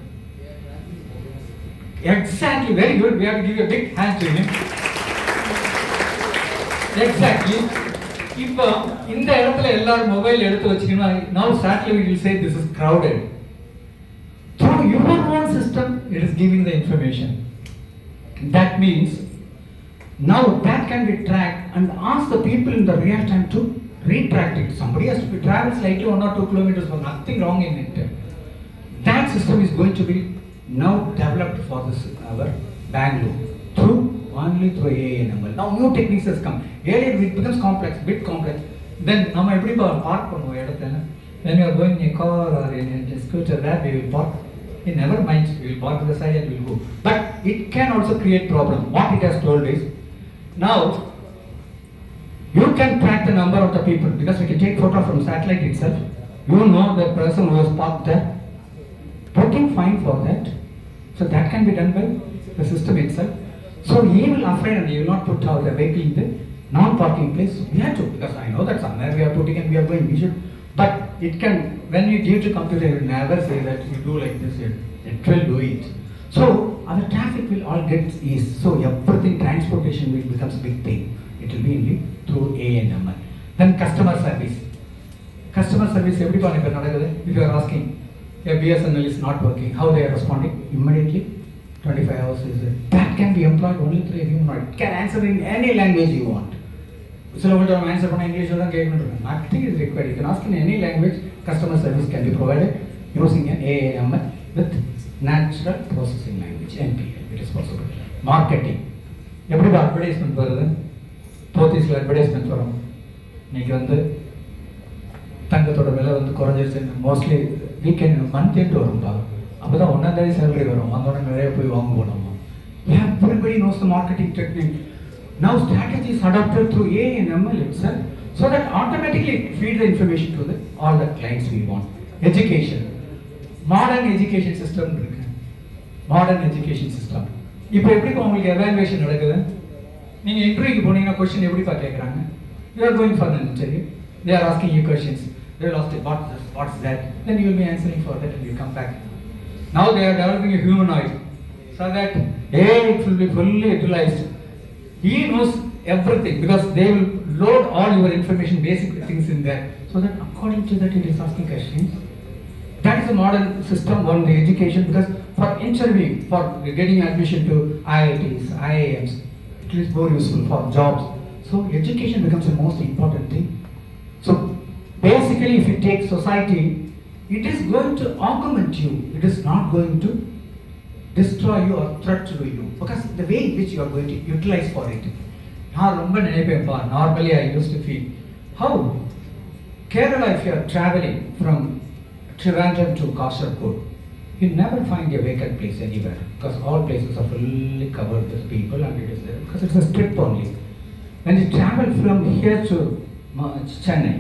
Exactly, very good. We have to give a big hand to him. Exactly. இப்போ இந்த இடத்துல எல்லாரும் mobile எடுத்து வச்சுக்கணும். Now satellite will say this is crowded. Through your own system, it is giving the information. That means now that can be tracked and ask the people in the real time to retract it. Somebody has to be travel slightly 1 or 2 kilometers, but nothing wrong in it. That system is going to be now developed for this our Bangalore only through ANML. Now new techniques has come. Earlier it becomes complex, bit complex. Then நம்ம எப்படி park பண்ணுவோம் இடத்துல? When we are going in a car or in a scooter, where we will park? It never mind. We will park to the side and we will go. But it can also create problem. What it has told is, now you can track the number of the people because we can take photo from satellite itself. You know the person who was parked there. Putting fine for that. So that can be done by the system itself. So he will afraid and he will not put out the vehicle in the non-parking place. We have to, because I know that somewhere we are putting and we are going. We should, but it can, when you give to computer, it will never say that you do like this. It will do it. So our traffic will all get eased. So everything transportation will becomes a big thing. It will be only through ANML. Then customer service. Customer service, everybody, if you are asking, a BSNL is not working, how they are responding? Immediately, 25 hours is it. That can be employed only through a human. It can answer in any language you want. So answer in English or nothing is required. You can ask in any language, customer service can be provided using an ANML with natural processing language, NPL. It is possible. Marketing. எப்படி advertisement வருது? போத்தீஸில் advertisement வரும். இன்னைக்கு வந்து தங்கத்தோட விலை வந்து குறைஞ்சிருச்சு. Mostly weekend month end வரும்பா. அப்போ தான் 1ஆம் தேதி சேலரி வரும். வந்தோடனே நிறைய போய் வாங்குவோம் நம்ம. Everybody knows the marketing technique. Now strategy is adopted through ANML itself so that automatically it feeds the information to all the clients we want. Education. Modern education system இருக்கு. Modern education system. இப்போ எப்படி உங்களுக்கு evaluation நடக்குது? நீங்கள் இன்டர்வியூக்கு போனீங்கன்னா question எப்படிப்பா கேட்குறாங்க? You are going for an interview. They are asking you questions. They will ask you what's that? Then you will be answering for that and you come back. Now they are developing a humanoid so that it will be fully utilized. He knows everything because they will load all your information, basic things in there, so that according to that it is asking questions. That is a modern system on the education because for interviewing, for getting admission to IITs, IIMs, it is more useful for jobs. So education becomes the most important thing. So basically if you take society, it is going to augment you. It is not going to destroy you or threat to you because the way in which you are going to utilize for it. Normally I used to feel how Kerala, if you are traveling from Trivandrum to Kasaragod, you never find a vacant place anywhere because all places are fully covered with people and it is there because it's a strip only. When you travel from here to Chennai,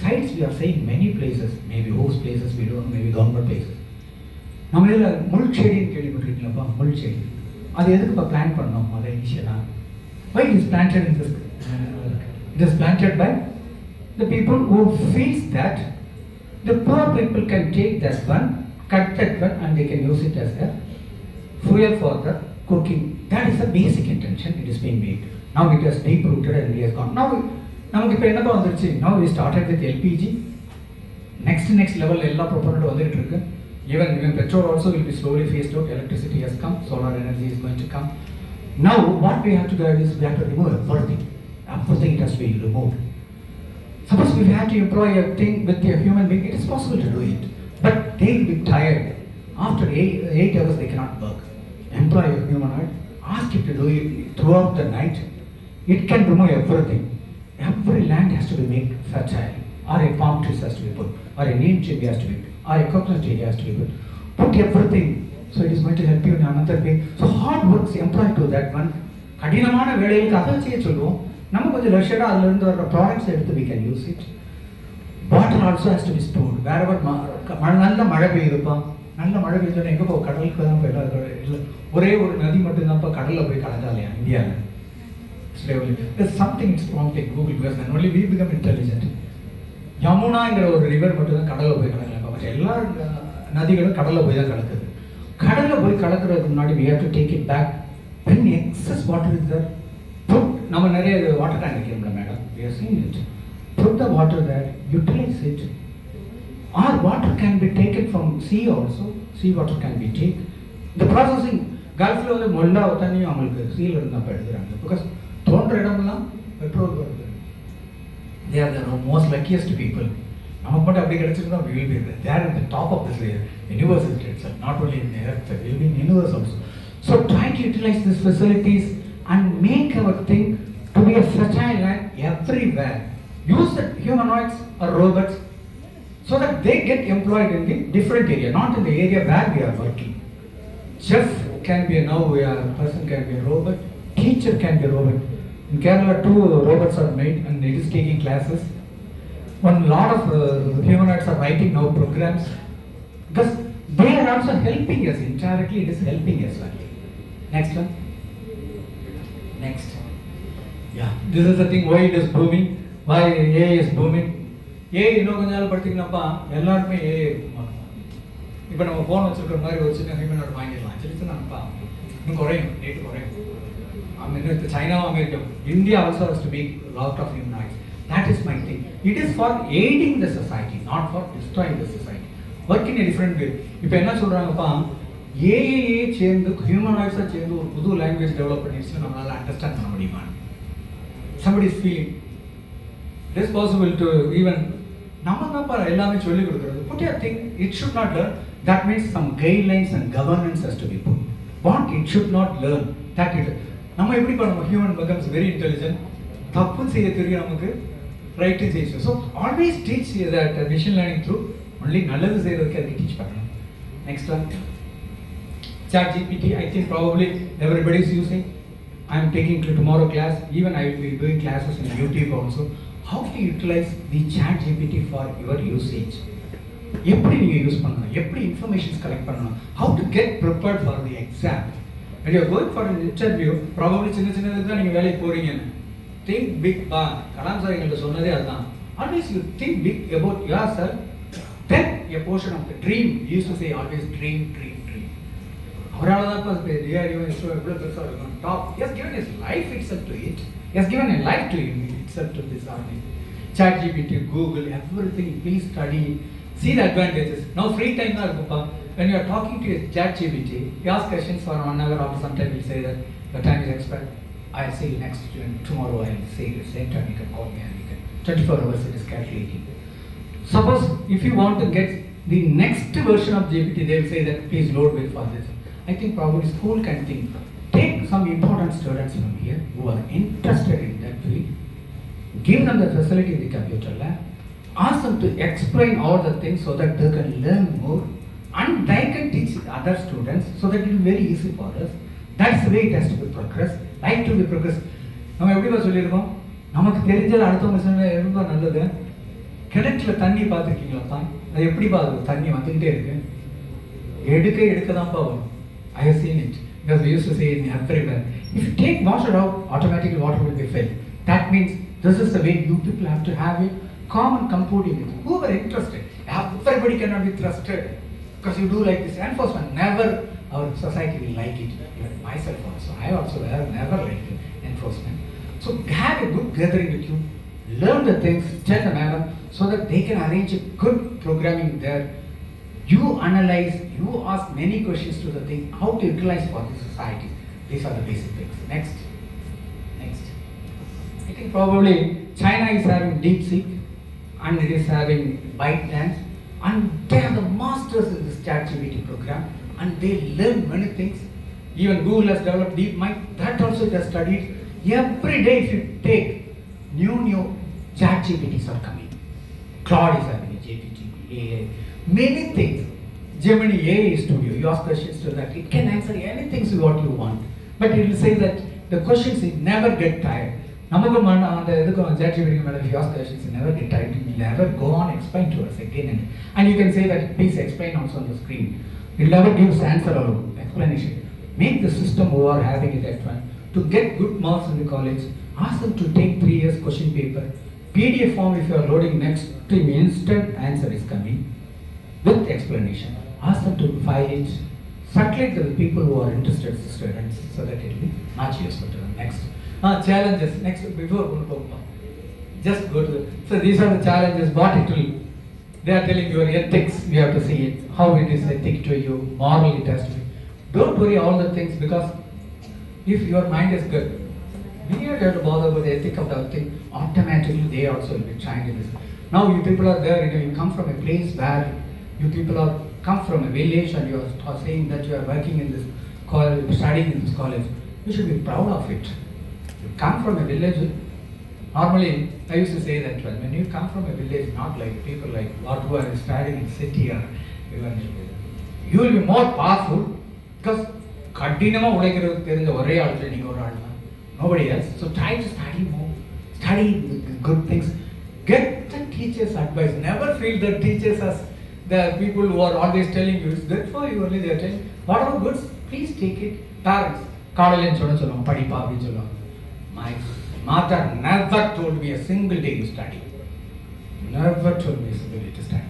sites we are saying many places, maybe host places we don't know, maybe government places. நம்ம இதில் முள் செடின்னு கேள்விப்பட்டிருக்கீங்களப்பா? முள் செடி அது எதுக்குப்பா plan பண்ணோம்? அதை இனிஷியலாக why it is planted in this it is planted by the people who feels that the poor people can take that one, cut that one and they can use it as a fuel for the cooking. That is the basic intention. It is being made. Now it has deep rooted and it has gone. Now நமக்கு இப்போ என்னப்பா வந்துருச்சு? Now we started with LPG. Next level எல்லா ப்ரொபோனட் வந்துட்டு இருக்கு. Even petrol also will be slowly phased out. Electricity has come. Solar energy is going to come. Now what we have to do is we have to remove everything. Everything has to be removed. Suppose we have to employ a thing with a human being, it is possible to do it. But they will be tired. After 8 hours they cannot work. Employ a humanoid. Ask it to do it throughout the night. It can remove everything. Every land has to be made fertile. Or a palm tree has to be put. Or a neem tree has to be put. Or a coconut tree has to be put. Put everything. So it is going to help you in another way. So hard works employed to that one. கடினமான வேலைகளுக்கு அதை செய்ய சொல்லுவோம். நம்ம கொஞ்சம் ரஷ்யடாக அதிலிருந்து வர products எடுத்து we can use it. Water also has to be stored. Wherever நல்ல மழை பெய்யுதுப்பா, நல்ல மழை பெய்யுதுன்னா எங்கே போய் கடலுக்கு தான் போய் இல்லை ஒரே ஒரு நதி மட்டும்தான்ப்பா கடலில் போய் கலந்தா இல்லையா இந்தியாவில்? There's something it's prompting Google because then only we become intelligent. யமுனாங்கிற ஒரு ரிவர் மட்டும் தான் கடலில் போய் கலக்கலாம். மற்ற எல்லா நதிகளும் கடலில் போய் தான் கலக்குது. கடலில் போய் கலக்கிறதுக்கு முன்னாடி we have to take it back. When excess water is there, put நம்ம நிறைய வாட்டர் டேங்க் வைக்கிறோம்ல madam, we have seen it. Put the water there, utilize it. Or water can be taken from sea also. Sea water can be taken. The processing கல்ஃபில் வந்து Molla தண்ணியும் அவங்களுக்கு seal இருந்தால் எடுக்கிறாங்க. Because தோன்ற இடமெல்லாம் petrol வருது. They are the most luckiest people. நமக்கு மட்டும் அப்படி கிடைச்சிருந்தா we will be there. They are in the top of this universe itself, not only in the earth, we will be in the universe also. So try to utilize these facilities and make our thing to be a fertile land everywhere. Use the humanoids or robots so that they get employed in the different area, not in the area where we are working. Chef can be a person can be a robot. Teacher can be a robot. In Kerala, 2 robots are made and it is taking classes. One lot of humanoids are writing now programs because they are also helping us indirectly. It is helping us. Next one. Next. Yeah, this is the thing why it is booming. Why AI is booming. AI இன்னும் கொஞ்ச நாள் பார்த்தீங்கன்னாப்பா எல்லாருமே AI இப்போ நம்ம phone வச்சுருக்கிற மாதிரி ஒரு சின்ன ஹியூமனோட வாங்கிடலாம். சொல்லிச்சுனாப்பா இன்னும் குறையும், ரேட்டு குறையும். இன்னும் China, America, India also has to make a lot of humanoids. That is my thing. It is for aiding the society, not for destroying the society. Work in a different way. இப்போ என்ன சொல்றாங்கப்பா, AI சேர்ந்து ஹியூமனாய்ட்ஸாக சேர்ந்து ஒரு புது language develop பண்ணிடுச்சு நம்மளால understand பண்ண முடியுமா? Somebody is feeling it is possible to even நம்ம தான்ப்பா எல்லாமே சொல்லிக் கொடுக்குறது. Put your thing, it should not learn. That means some guidelines and governance has to be put. What it should not learn, that it நம்ம எப்படி பண்ணுவோம்? Human becomes very intelligent. தப்பு செய்ய தெரியும் நமக்கு, ரைட்டு செய்யும். So always teach that machine learning through only நல்லது செய்யறதுக்கு அதுக்கு டீச் பண்ணணும். Next one, ChatGPT. I think probably everybody is using. I am taking tomorrow class. Even I will be doing classes in YouTube also. How to utilize the ChatGPT for your usage? எப்படி நீங்கள் use பண்ணணும், எப்படி informations collect பண்ணணும், how to get prepared for the exam. When you are going for an interview, probably சின்னதுக்கு தான் நீங்கள் வேலைக்கு போகிறீங்கன்னு think big. Kalam sir எங்கள்கிட்ட சொன்னதே அதுதான். Always you think big about yourself. Then a portion of the dream, he used to say always dream. அவரால் தான் இப்போ DRDO ISRO எவ்வளோ பெருசாக இருக்கும். Top. He has given his life itself to it. He has given a life to him itself to this army. ChatGPT, Google, everything. Please study. See the advantages. Now free time தான் இருக்குப்பா. When you are talking to a ChatGPT, you ask questions for 1 hour. After some time, you say that the time is expired. I'll see you next tomorrow. I'll see you same time. You can call me and you can 24 hours it is calculating. Suppose if you want to get the next version of GPT, they will say that please load with for this. I think probably school can think. Take some important students from here who are interested in that field. Give them the facility in the computer lab. Ask them to explain all the things so that they can learn more. And they can teach other students so that it will be very easy for us. That's the way it has to be progress. Like to be progress. நம்ம எப்படிப்பா சொல்லியிருக்கோம், நமக்கு தெரிஞ்சது அடுத்தவங்க சொன்ன ரொம்ப நல்லது. கிணற்றுல தண்ணி பார்த்துருக்கீங்களாப்பா, அது எப்படிப்பா அது தண்ணி வந்துக்கிட்டே இருக்கு, எடுக்க தான்ப்பா வரும். I have seen it because we used to say in everywhere. If you take water out, automatically water will be filled. That means this is the way you people have to have it. Common computing. Who are interested? Everybody cannot be trusted because you do like this. Enforcement, never our society will like it. Even myself also. I also have never liked enforcement. So have a good gathering with you. Learn the things, tell the madam so that they can arrange a good programming there. You analyze, you ask many questions to the thing, how to utilize for the society. These are the basic things. Next. I think probably China is having DeepSeek and it is having ByteDance and they are the masters in this ChatGPT program and they learn many things. Even Google has developed DeepMind, that also it has studied. Every day if you take new ChatGPTs are coming. Claude is having a GPT, AI. Many things. Gemini AI Studio, you ask questions to that, it can answer anything what you want. But it will say that the questions it never get tired. நமக்கு அந்த இதுக்கும் ChatGPT மேலே if you ask questions it never get tired. It will never go on explain to us again and you can say that please explain also on the screen. It will never give answer or explanation. Make the system who are having it that one to get good marks in the college. Ask them to take 3 years question paper. PDF form if you are loading next time instant answer is coming. With explanation, ask them to file it, circulate to the people who are interested students so that it will be much useful to them. Next, challenges. Next, before just go to. So these are the challenges. What it will. They are telling your ethics. You have to see it. How it is ethic to you. Moral it has to be. Don't worry all the things, because if your mind is good, we don't have to bother with the ethic of the thing. Automatically they also will be trained in this. Now you people are there, you come from a place where you people are come from a village and you are saying that you are working in this college, studying in this college. You should be proud of it. You come from a village. Normally, I used to say that when you come from a village, not like people like what who are studying in city or even, you will be more powerful because nobody else. So try to study more, study good things, get the teachers' advice. Never feel that teachers as the people who are always telling you, it's good for you only, they are telling whatever goods, please take it. Parents, my mother never told me a single day to study. Never told me a single day to study.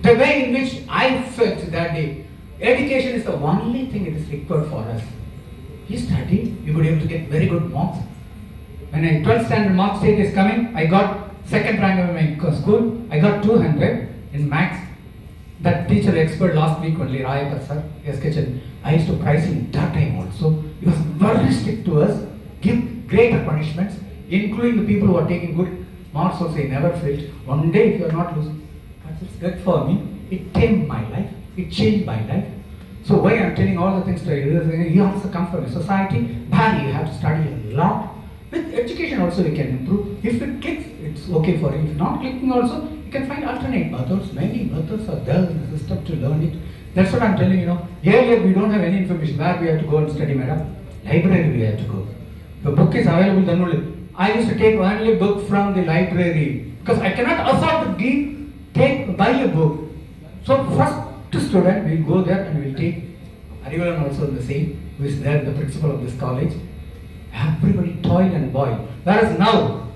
The way in which I felt that day, education is the only thing that is required for us. You study, you could be able to get very good marks. When a 12th standard mark stage is coming, I got second rank in my school. I got 200 in maths. That teacher expert last week only, Rayakar sir, SK. I used to prize him that time also. He was very strict to us, give greater punishments, including the people who are taking good marks also. He never failed. One day if you are not losing, that's good for me. It tamed my life. It changed my life. So why I'm telling all the things to you, you also come from a society where you have to study a lot. With education also we can improve. If it clicks, it's okay for you. If not clicking also, you can find alternate methods. Many methods are there in the system to learn it. That's what I'm telling you. Here we don't have any information where we have to go and study, madam. Library we have to go. The book is available then only. I used to take only book from the library because I cannot afford to buy a book. So first student will go there and will take. Arivalan also the same, who is there, the principal of this college. Everybody toil and boil. Whereas now,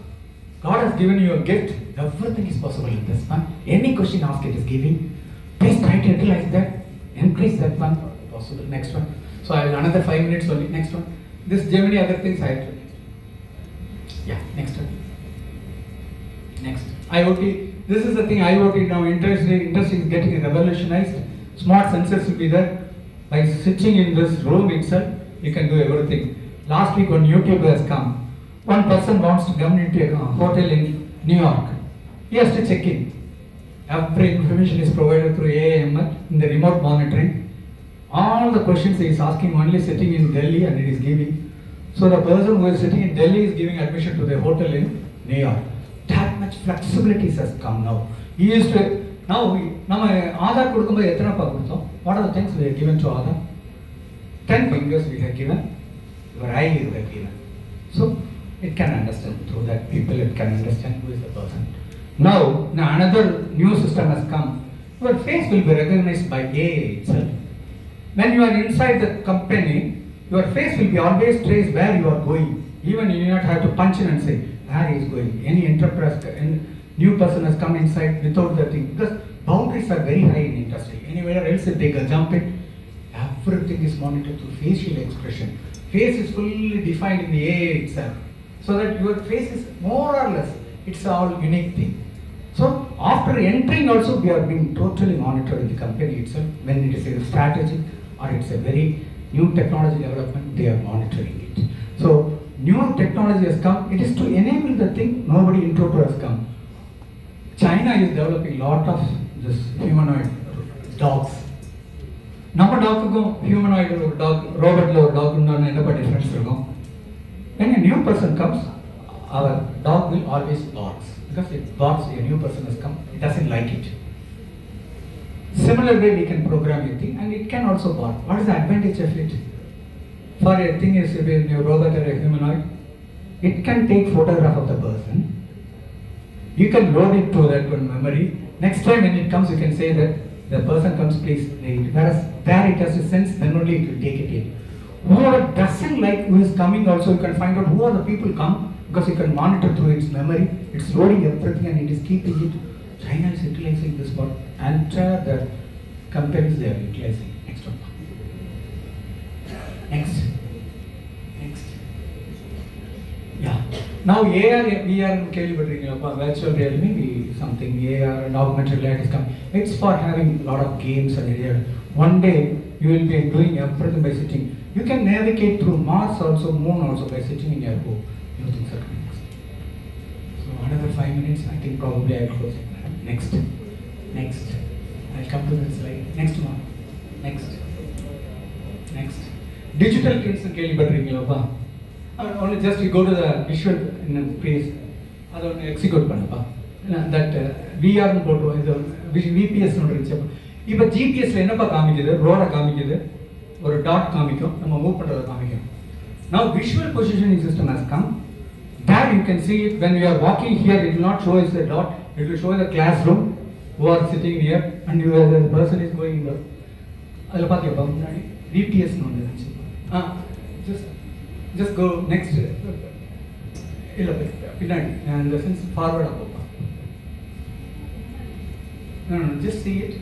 God has given you a gift. Everything is possible in this one. Any question asked, it is giving. Please try to utilize that. Increase that one. Possible. Next one. So I will another 5 minutes only. Next one. This Gemini, other things I have to. Yeah. Next one. Next. IoT. This is the thing. IoT now. Industry is getting revolutionized. Smart sensors will be there. By sitting in this room itself, you can do everything. Last week when YouTube has come, one person wants to come into a hotel in New York. He has to check in. Every information is provided through AIML in the remote monitoring. All the questions he is asking only sitting in Delhi and it is giving. So the person who is sitting in Delhi is giving admission to the hotel in New York. That much flexibility has come now. He used to, now, Aadhaar what are the things we have given to Aadhaar? 10 fingers we have given. Your eye is given. So it can understand through that people, it can understand who is the person. Now another new system has come. Your face will be recognized by AI itself. When you are inside the company, your face will be always traced where you are going. Even you do not have to punch in and say where he is going. Any enterprise, any new person has come inside without that thing. Because boundaries are very high in industry. Anywhere else if they can jump in, everything is monitored through facial expression. Face is fully defined in the AI itself. So that your face is more or less, it's all unique thing. So after entering also we are being totally monitored in the company itself. When it is a strategy or it's a very new technology development, they are monitoring it. So new technology has come, it is to enable the thing, nobody intro has come. China is developing a lot of this humanoid dogs. Number dog humanoid dog, robot dog, difference. When a new person comes, our dog will always barks. Because it barks, a new person has come, it doesn't like it. Similar way we can program a thing and it can also bark. What is the advantage of it? For a thing is if a robot or a humanoid, it can take photograph of the person. You can load it to that one memory. Next time when it comes, you can say that the person comes, please read. Whereas there it has a sense, then only it will take it in. Whoever doesn't like who is coming also, you can find out who are the people come because you can monitor through its memory. It's loading everything and it is keeping it. China is utilizing this part. And the companies they are utilizing. Next one. Next. Yeah. Now AR, VR, virtual reality, something AR and augmented reality is coming. It's for having a lot of games and one day You will be doing everything by sitting. You can navigate through Mars also, Moon also by sitting in your home. New things are coming. So another 5 minutes, I think probably I'll close it. Next. I'll come to that slide. Next one. Next. Digital kids and Kelly only just you go to the visual in place. Execute that VR photo is VPS. If GPS road or a dot move. Now visual positioning system has come. There you can see it when we are walking here. It will not show us the dot. It will show the classroom who are sitting here and the person is going there. VPS just go next. And the sense forward. No, just see it.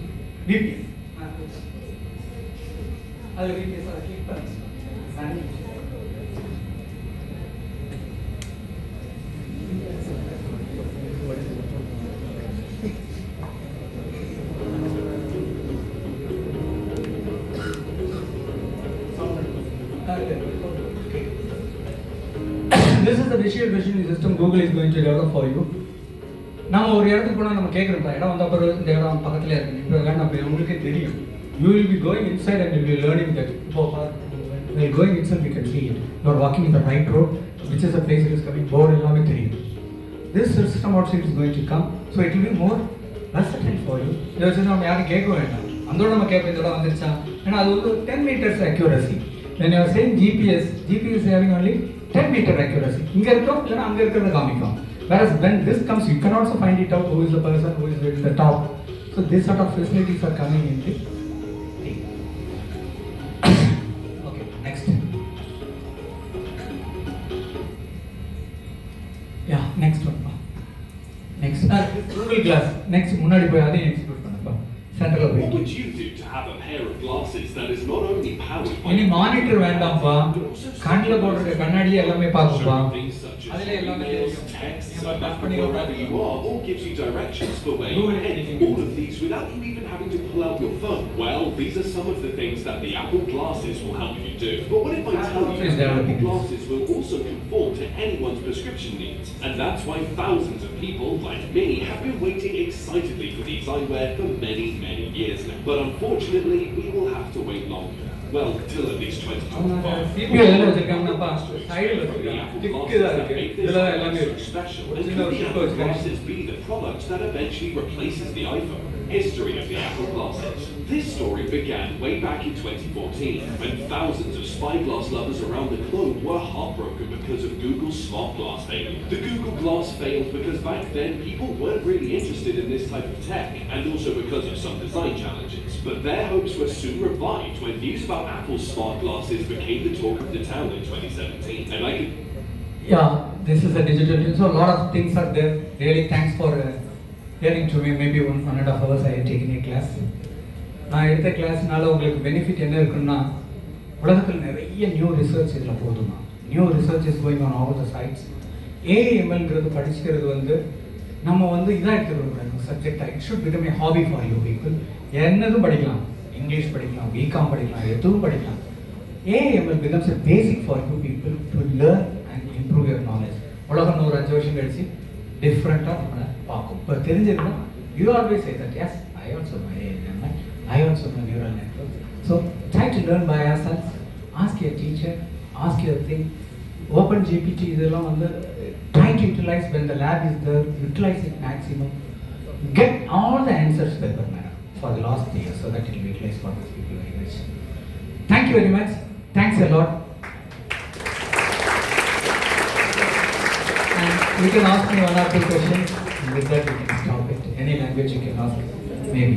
VPS. This is the visual visioning system Google is going to develop for you. நம்ம ஒரு இடத்துக்கு போனால் நம்ம கேட்குறோம் இடம் வந்த பிறகு இந்த இடம் பக்கத்தில் இருக்கு இப்போ வேணாம் அப்படி உங்களுக்கே தெரியும். You will be going inside and you will be learning that. While going inside you can see it. You are walking in the right road, which is the place it is coming. Board எல்லாமே தெரியும். This system also is going to come, so it will be more versatile for you. இதை வச்சு நம்ம யாரும் கேட்க வேண்டாம். அதோட நம்ம கேட்போம் இந்த இடம் வந்துருச்சா. ஏன்னா அது வந்து 10 meters accuracy. When you are saying GPS is having only 10 meter accuracy. இங்க இருக்கோம் இல்லைன்னா அங்கே இருக்கிறத காமிக்கும். Whereas when this comes, you can also find it out who is the person who is at the top. So this sort of facilities are coming in the thing. Okay, next. Yeah, next one. Next. Google Glass. Next, முன்னாடி போய் அதையும் explore பண்ணப்பா. Central
What would you do to have a pair of glasses that is not only powered by
any monitor வேண்டாம்ப்பா. கண்ணில் போடுற கண்ணாடி எல்லாமே பார்க்கும்பா. அதிலே எல்லாமே தெரியும்.
Text wherever you are, or gives you directions for where you're heading. All of these without you even having to pull out your phone. Well, these are some of the things that the Apple glasses will help you do. But what if I tell you that Apple glasses will also conform to anyone's prescription needs? And that's why thousands of people, like me, have been waiting excitedly for these eyewear for many years now. But unfortunately, we will have to wait longer. Well, till at least 2025.
CPU எல்லாம் வச்சிருக்காங்கப்பா. சைடுல
The
வச்சிருக்காங்க.
Apple
டிக்கு தான்
glasses that
இருக்கு.
make this
இதெல்லாம் எல்லாமே
so special. And could the Apple glasses be the product that eventually replaces the iPhone? History of the Apple glasses. This story began way back in 2014 when thousands of spyglass lovers around the globe were heartbroken because of Google's smart glass failure. The Google Glass failed because back then people weren't really interested in this type of tech, and also because of some design challenges. But their hopes were soon revived when news about Apple's smart glasses became the talk of the town in 2017. And I could...
Yeah, this is a digital thing. So a lot of things are there. Really thanks for hearing to me. Maybe 1.5 hours I have taken a class. நான் எடுத்த கிளாஸ்னால உங்களுக்கு benefit என்ன இருக்குன்னா உலகத்தில் நிறைய new research இதில் போதுமா. New research is going on all the sides. ஏஎம்எல்ங்கிறது படிச்சுக்கிறது வந்து நம்ம வந்து இதாக எடுத்துக்கூடாது சப்ஜெக்டாக. It should become a hobby for you people. என்னதும் படிக்கலாம், இங்கிலீஷ் படிக்கலாம், பிகாம் படிக்கலாம், எதுவும் படிக்கலாம். AML becomes a basic for you people to learn and improve your knowledge. உலகம் ஒரு 5 வருஷம் கழிச்சு டிஃப்ரெண்ட்டாக நம்மளை பார்க்கும். இப்போ தெரிஞ்சிருக்கோம். You always say that yes I also know AML, I also know neural networks. So try to learn by ourselves. Ask your teacher, ask your thing. Open GPT இதெல்லாம் வந்து try to utilize when the lab is there, utilize it maximum. Get all the answers paper madam for the last year so that it will be utilized for this people very much. Thank you very much. Thanks a lot. And you can ask me 1 or 2 questions. With that we can stop it. Any language you can ask. Maybe.